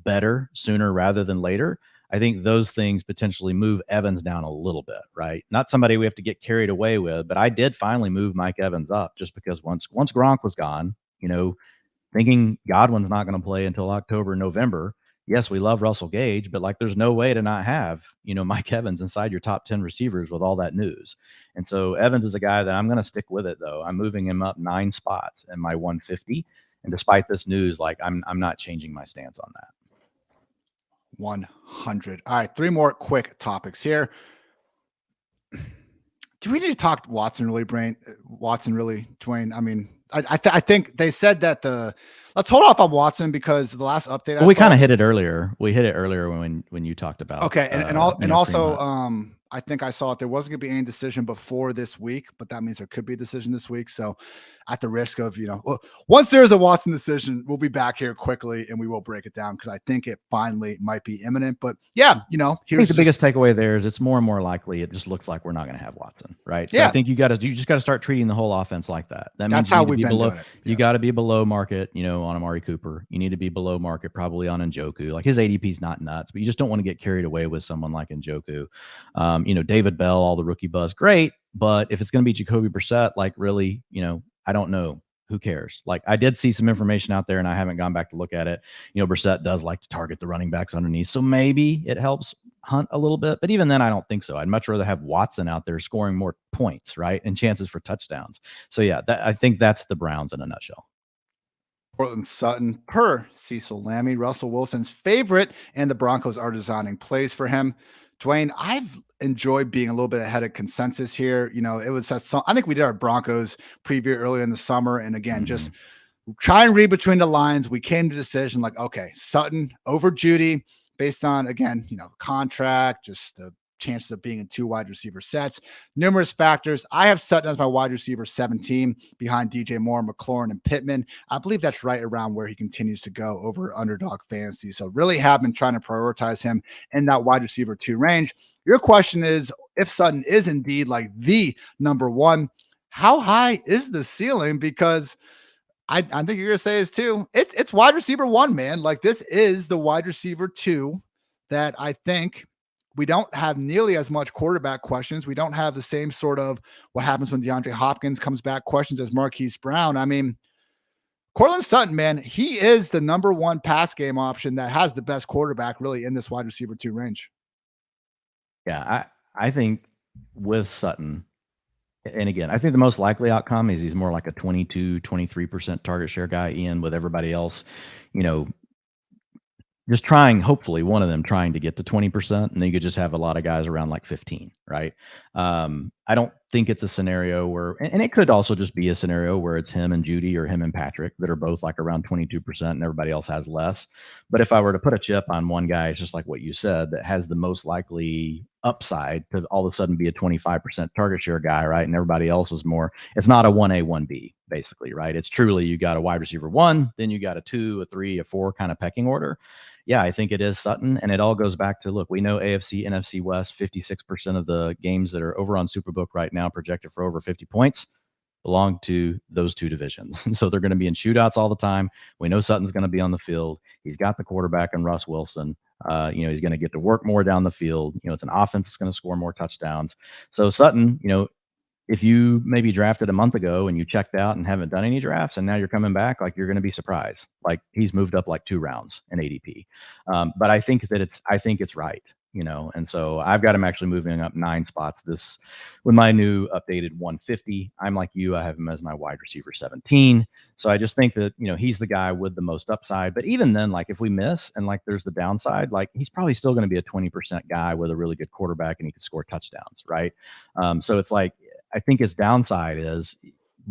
better sooner rather than later. I think those things potentially move Evans down a little bit, right? Not somebody we have to get carried away with, but I did finally move Mike Evans up just because once Gronk was gone, thinking Godwin's not going to play until October, November. Yes, we love Russell Gage, but there's no way to not have, Mike Evans inside your top 10 receivers with all that news. And so Evans is a guy that I'm going to stick with it, though. I'm moving him up 9 spots in my 150. And despite this news, I'm not changing my stance on that. 100. All right, 3 more quick topics here. Do we need to talk Watson really, Dwain? I mean, I think they said that let's hold off on Watson because the last update we kind of hit it earlier. We hit it earlier when you talked about also I think I saw it. There wasn't going to be any decision before this week, but that means there could be a decision this week. So at the risk of, once there's a Watson decision, we'll be back here quickly and we will break it down because I think it finally might be imminent. But yeah, here's the biggest takeaway there is it's more and more likely it just looks like we're not going to have Watson, right? So I think you just got to start treating the whole offense like that. That's how we've been doing it. You got to be below market, on Amari Cooper. You need to be below market probably on Njoku. His ADP is not nuts, but you just don't want to get carried away with someone like Njoku. David Bell, all the rookie buzz, great. But if it's going to be Jacoby Brissett, really, I don't know. Who cares? I did see some information out there and I haven't gone back to look at it. Brissett does like to target the running backs underneath. So maybe it helps Hunt a little bit, but even then I don't think so. I'd much rather have Watson out there scoring more points, right? And chances for touchdowns. So yeah, I think that's the Browns in a nutshell. Courtland Sutton per Cecil Lammey, Russell Wilson's favorite, and the Broncos are designing plays for him. Dwayne, I've enjoyed being a little bit ahead of consensus here. It was I think we did our Broncos preview earlier in the summer. And again, just try and read between the lines. We came to the decision okay, Sutton over Judy based on, again, contract, just the chances of being in 2 wide receiver sets, numerous factors. I have Sutton as my wide receiver 17 behind DJ Moore, McLaurin, and Pittman. I believe that's right around where he continues to go over Underdog Fantasy. So really have been trying to prioritize him in that wide receiver 2 range. Your question is, if Sutton is indeed the number 1, how high is the ceiling? Because I think you're going to say is 2. It's wide receiver 1, man. This is the wide receiver 2 that I think we don't have nearly as much quarterback questions. We don't have the same sort of what happens when DeAndre Hopkins comes back questions as Marquise Brown. I mean, Courtland Sutton, man, he is the number 1 pass game option that has the best quarterback really in this wide receiver 2 range. Yeah, I think with Sutton, and again, I think the most likely outcome is he's more like a 22, 23% target share guy in with everybody else, just trying, hopefully one of them trying to get to 20%, and then you could just have a lot of guys around 15, right? I don't think it's a scenario where, and it could also just be a scenario where it's him and Judy or him and Patrick that are both around 22% and everybody else has less. But if I were to put a chip on one guy, it's just like what you said, that has the most likely upside to all of a sudden be a 25% target share guy, right? And everybody else is more, it's not a 1A, 1B, basically, right? It's truly, you got a wide receiver 1, then you got a 2, a 3, a 4 kind of pecking order. Yeah, I think it is Sutton. And it all goes back to, look, we know AFC, NFC West, 56% of the games that are over on Superbook right now projected for over 50 points belong to those two divisions. And so they're going to be in shootouts all the time. We know Sutton's going to be on the field. He's got the quarterback in Russ Wilson. He's going to get to work more down the field. It's an offense that's going to score more touchdowns. So Sutton, if you maybe drafted a month ago and you checked out and haven't done any drafts and now you're coming back, like, you're going to be surprised. Like, he's moved up like 2 rounds in ADP. But I think it's right, and so I've got him actually moving up 9 spots with my new updated 150. I'm like you, I have him as my wide receiver 17. So I just think that, he's the guy with the most upside. But even then, like, if we miss and like there's the downside, like, he's probably still going to be a 20% guy with a really good quarterback and he can score touchdowns, right? So it's like, I think his downside is,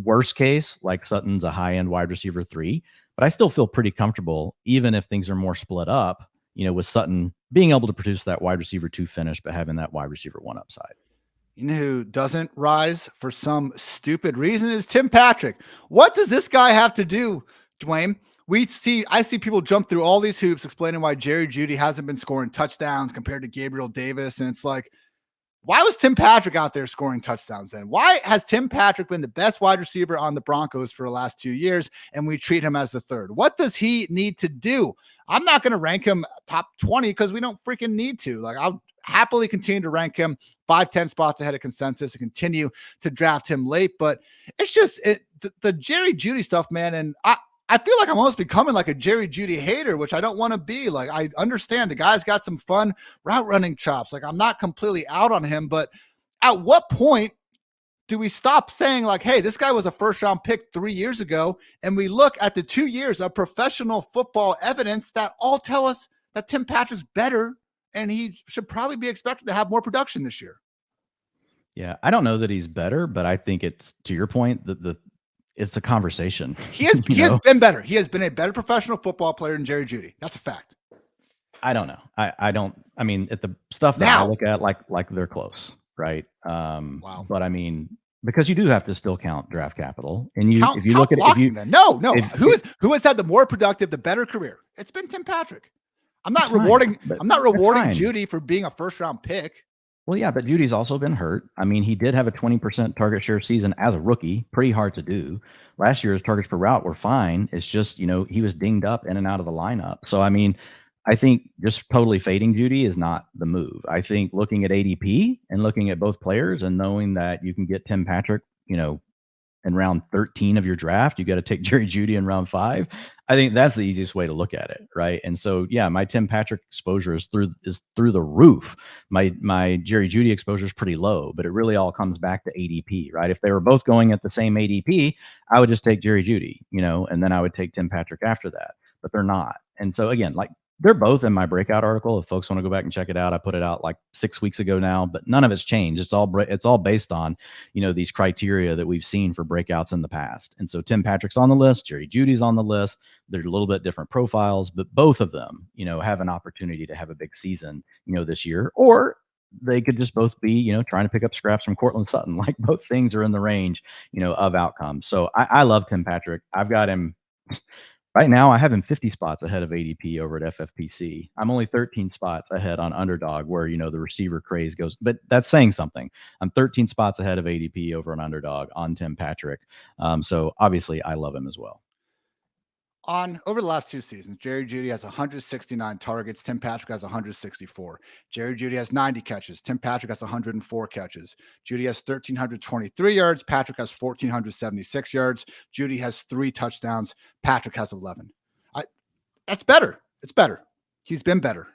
worst case, like, Sutton's a high-end wide receiver 3, but I still feel pretty comfortable, even if things are more split up, with Sutton being able to produce that wide receiver 2 finish, but having that wide receiver 1 upside. You know who doesn't rise for some stupid reason is Tim Patrick. What does this guy have to do, Dwayne? I see people jump through all these hoops explaining why Jerry Jeudy hasn't been scoring touchdowns compared to Gabriel Davis. And it's like, why was Tim Patrick out there scoring touchdowns then? Why has Tim Patrick been the best wide receiver on the Broncos for the last 2 years and we treat him as the third? What does he need to do? I'm not going to rank him top 20 because we don't freaking need to. Like, I'll happily continue to rank him 5-10 spots ahead of consensus and continue to draft him late. But it's just the Jerry Jeudy stuff, man. And I feel like I'm almost becoming like a Jerry Jeudy hater, which I don't want to be. Like, I understand the guy's got some fun route running chops. Like, I'm not completely out on him, but at what point do we stop saying, like, hey, this guy was a first-round pick 3 years ago, and we look at the 2 years of professional football evidence that all tell us that Tim Patrick's better, and he should probably be expected to have more production this year? Yeah, I don't know that he's better, but I think it's, to your point, it's a conversation. He has been better. He has been a better professional football player than Jerry Jeudy. That's a fact. I don't know. I mean, at the stuff that I look at, like they're close, right? Wow. But I mean, because you do have to still count draft capital, and who has had the more productive, the better career? It's been Tim Patrick. I'm not rewarding Jeudy for being a first round pick. Well, yeah, but Judy's also been hurt. I mean, he did have a 20% target share season as a rookie. Pretty hard to do. Last year's targets per route were fine. It's just, he was dinged up in and out of the lineup. So, I mean, I think just totally fading Jeudy is not the move. I think looking at ADP and looking at both players and knowing that you can get Tim Patrick, in round 13 of your draft, you got to take Jerry Jeudy in round 5. I think that's the easiest way to look at it, right? And so, yeah, my Tim Patrick exposure is through the roof. My Jerry Jeudy exposure is pretty low, but it really all comes back to ADP, right? If they were both going at the same ADP, I would just take Jerry Jeudy, and then I would take Tim Patrick after that. But they're not, and so again, like, they're both in my breakout article. If folks want to go back and check it out, I put it out like 6 weeks ago now, but none of it's changed. It's all based on, these criteria that we've seen for breakouts in the past. And so Tim Patrick's on the list, Jerry Jeudy's on the list. They're a little bit different profiles, but both of them, have an opportunity to have a big season, this year, or they could just both be, trying to pick up scraps from Courtland Sutton. Like, both things are in the range, of outcomes. So I love Tim Patrick. I've got him. Right now, I have him 50 spots ahead of ADP over at FFPC. I'm only 13 spots ahead on Underdog, where, the receiver craze goes. But that's saying something. I'm 13 spots ahead of ADP over on Underdog on Tim Patrick. So obviously, I love him as well. Over the last 2 seasons, Jerry Jeudy has 169 targets. Tim Patrick has 164. Jerry Jeudy has 90 catches. Tim Patrick has 104 catches. Jeudy has 1,323 yards. Patrick has 1,476 yards. Jeudy has 3 touchdowns. Patrick has 11. That's better. It's better. He's been better.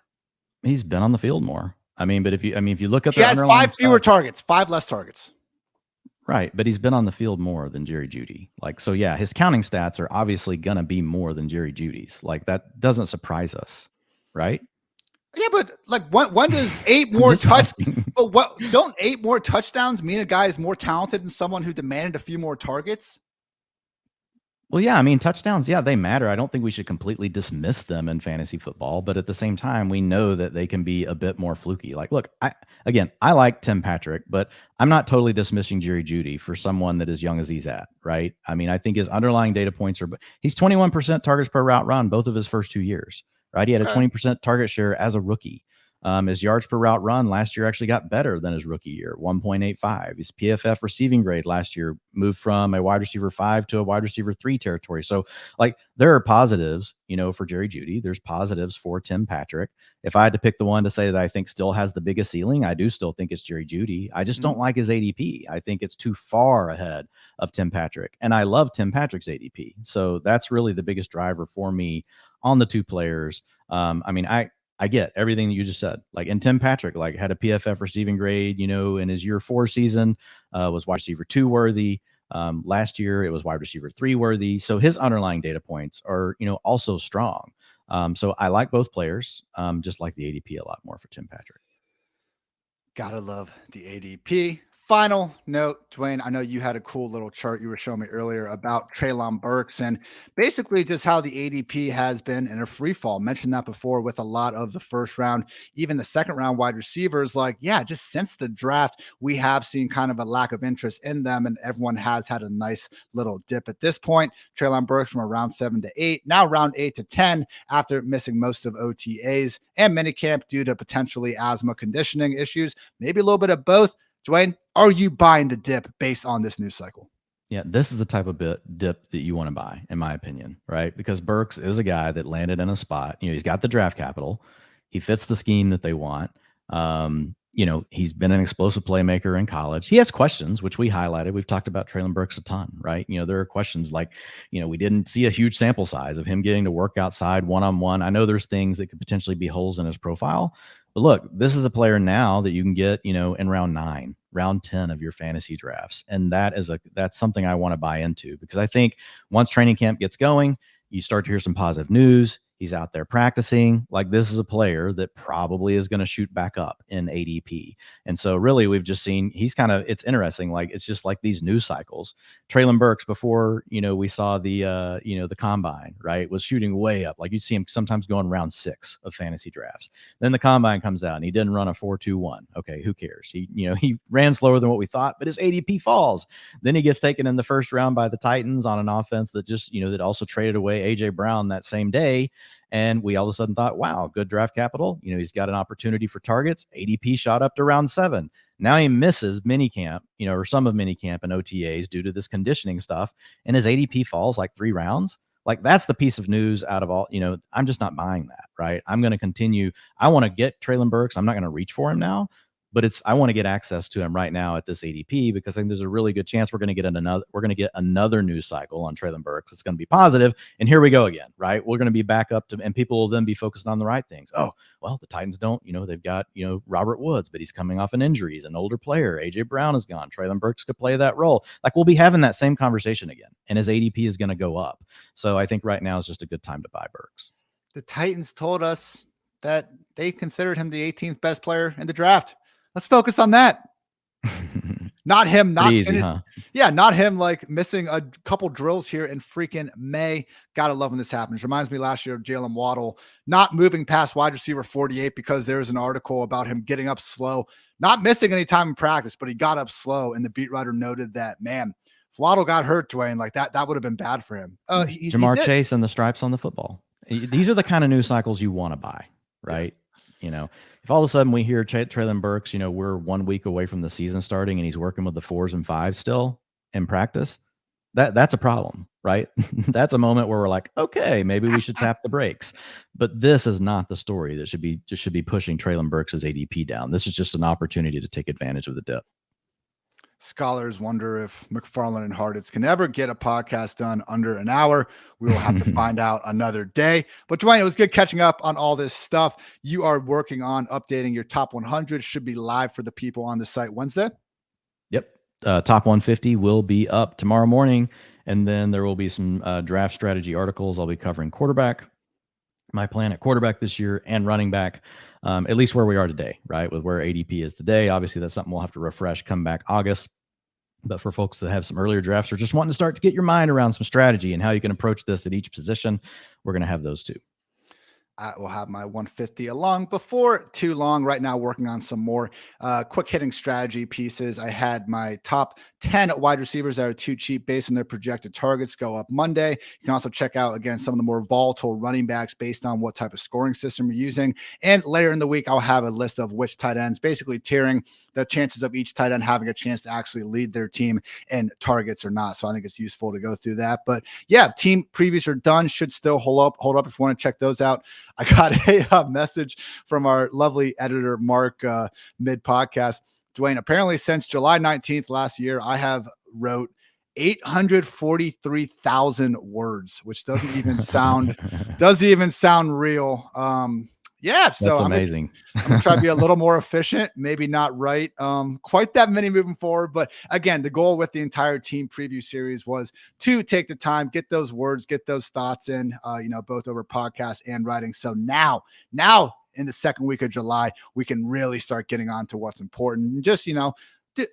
He's been on the field more. I mean, but if you look at he has 5 fewer targets, 5 less targets. Right, but he's been on the field more than Jerry Jeudy. Like, so yeah, his counting stats are obviously going to be more than Jerry Jeudy's. Like, that doesn't surprise us, right? Yeah, but like, when does 8 more touchdowns? But don't 8 more touchdowns mean a guy is more talented than someone who demanded a few more targets? Well, yeah, I mean, touchdowns, yeah, they matter. I don't think we should completely dismiss them in fantasy football, but at the same time, we know that they can be a bit more fluky. Like, look, I like Tim Patrick, but I'm not totally dismissing Jerry Jeudy for someone that as young as he's at, right? I mean, I think his underlying data points he's 21% targets per route run both of his first 2 years, right? He had a 20% target share as a rookie. His yards per route run last year actually got better than his rookie year, 1.85. His PFF receiving grade last year moved from a wide receiver 5 to a wide receiver 3 territory. So, like, there are positives, for Jerry Jeudy. There's positives for Tim Patrick. If I had to pick the one to say that I think still has the biggest ceiling, I do still think it's Jerry Jeudy. I just don't like his ADP. I think it's too far ahead of Tim Patrick. And I love Tim Patrick's ADP. So that's really the biggest driver for me on the two players. I get everything that you just said. Like, and Tim Patrick, like, had a PFF receiving grade, in his year 4 season, was wide receiver 2 worthy. Last year it was wide receiver 3 worthy. So his underlying data points are, also strong. So I like both players, just like the ADP a lot more for Tim Patrick. Gotta love the ADP. Final note, Dwayne, I know you had a cool little chart you were showing me earlier about Treylon Burks and basically just how the ADP has been in a free fall. Mentioned that before with a lot of the first round, even the second round wide receivers. Like, yeah, just since the draft, we have seen kind of a lack of interest in them, and everyone has had a nice little dip at this point. Treylon Burks from around 7 to 8, now round 8 to 10 after missing most of OTAs and minicamp due to potentially asthma conditioning issues, maybe a little bit of both. Dwayne, are you buying the dip based on this news cycle? Yeah, this is the type of dip that you want to buy, in my opinion, right? Because Burks is a guy that landed in a spot. He's got the draft capital. He fits the scheme that they want. He's been an explosive playmaker in college. He has questions, which we highlighted. We've talked about Treylon Burks a ton, right? There are questions like, we didn't see a huge sample size of him getting to work outside one-on-one. I know there's things that could potentially be holes in his profile. But look, this is a player now that you can get, in round 9, round 10 of your fantasy drafts. And that's something I want to buy into, because I think once training camp gets going, you start to hear some positive news. He's out there practicing. Like, this is a player that probably is going to shoot back up in ADP. And so really we've just seen it's interesting. Like, it's just like these news cycles. Treylon Burks, before, we saw the combine, right, was shooting way up. Like, you'd see him sometimes going round 6 of fantasy drafts. Then the combine comes out and he didn't run a 4.21. Okay, who cares? He ran slower than what we thought, but his ADP falls. Then he gets taken in the first round by the Titans on an offense that just, that also traded away AJ Brown that same day. And we all of a sudden thought, wow, good draft capital. He's got an opportunity for targets. ADP shot up to round 7. Now he misses minicamp, or some of minicamp and OTAs due to this conditioning stuff. And his ADP falls like 3 rounds. Like, that's the piece of news out of all, I'm just not buying that, right? I'm going to continue. I want to get Treylon Burks. I'm not going to reach for him now, but I want to get access to him right now at this ADP, because I think there's a really good chance we're going to get another news cycle on Treylon Burks. It's going to be positive, and here we go again, right? We're going to be back up to, and people will then be focused on the right things. Oh, well, the Titans don't, they've got, Robert Woods, but he's coming off an injury. He's an older player. AJ Brown is gone. Treylon Burks could play that role. Like, we'll be having that same conversation again, and his ADP is going to go up. So I think right now is just a good time to buy Burks. The Titans told us that they considered him the 18th best player in the draft. Let's focus on that. Not him. Not easy, huh? Yeah, not him. Like, missing a couple drills here in freaking May. Gotta love when this happens. Reminds me last year of Jalen Waddle not moving past wide receiver 48 because there was an article about him getting up slow, not missing any time in practice, but he got up slow. And the beat writer noted that, man, if Waddle got hurt, Dwayne, like that would have been bad for him. Jamar Chase and the stripes on the football. These are the kind of news cycles you want to buy, right? Yes. If all of a sudden we hear Treylon Burks, we're 1 week away from the season starting and he's working with the 4s and 5s still in practice, that's a problem, right? That's a moment where we're like, okay, maybe we should tap the brakes. But this is not the story that should be pushing Treylon Burks' ADP down. This is just an opportunity to take advantage of the dip. Scholars wonder if McFarland and Hartitz can ever get a podcast done under an hour. We will have to find out another day. But Dwayne, it was good catching up on all this stuff. You are working on updating your top 100. Should be live for the people on the site Wednesday. Yep. Top 150 will be up tomorrow morning. And then there will be some draft strategy articles. I'll be covering quarterback, my plan at quarterback this year, and running back. At least where we are today, right? With where ADP is today. Obviously, that's something we'll have to refresh come back August. But for folks that have some earlier drafts or just wanting to start to get your mind around some strategy and how you can approach this at each position, we're going to have those too. I will have my 150 along before too long. Right now, working on some more quick hitting strategy pieces. I had my top 10 wide receivers that are too cheap based on their projected targets go up Monday. You can also check out, again, some of the more volatile running backs based on what type of scoring system you're using. And later in the week, I'll have a list of which tight ends, basically tiering the chances of each tight end having a chance to actually lead their team in targets or not. So I think it's useful to go through that. But yeah, team previews are done. Should still hold up if you want to check those out. I got a message from our lovely editor, Mark, mid-podcast. Dwayne, apparently since July 19th last year, I have wrote 843,000 words, which doesn't even sound real. Yeah, so that's amazing. I'm gonna try to be a little more efficient, maybe not write quite that many moving forward. But again, the goal with the entire team preview series was to take the time, get those words, get those thoughts in, both over podcast and writing. So now in the second week of July, we can really start getting on to what's important. And just,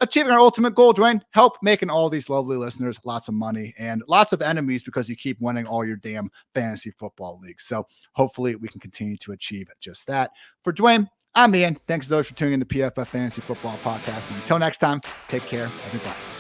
achieving our ultimate goal, Dwayne, help making all these lovely listeners lots of money and lots of enemies because you keep winning all your damn fantasy football leagues. So hopefully we can continue to achieve just that. For Dwayne, I'm Ian. Thanks as always for tuning in to PFF Fantasy Football Podcast. And until next time, take care, everybody.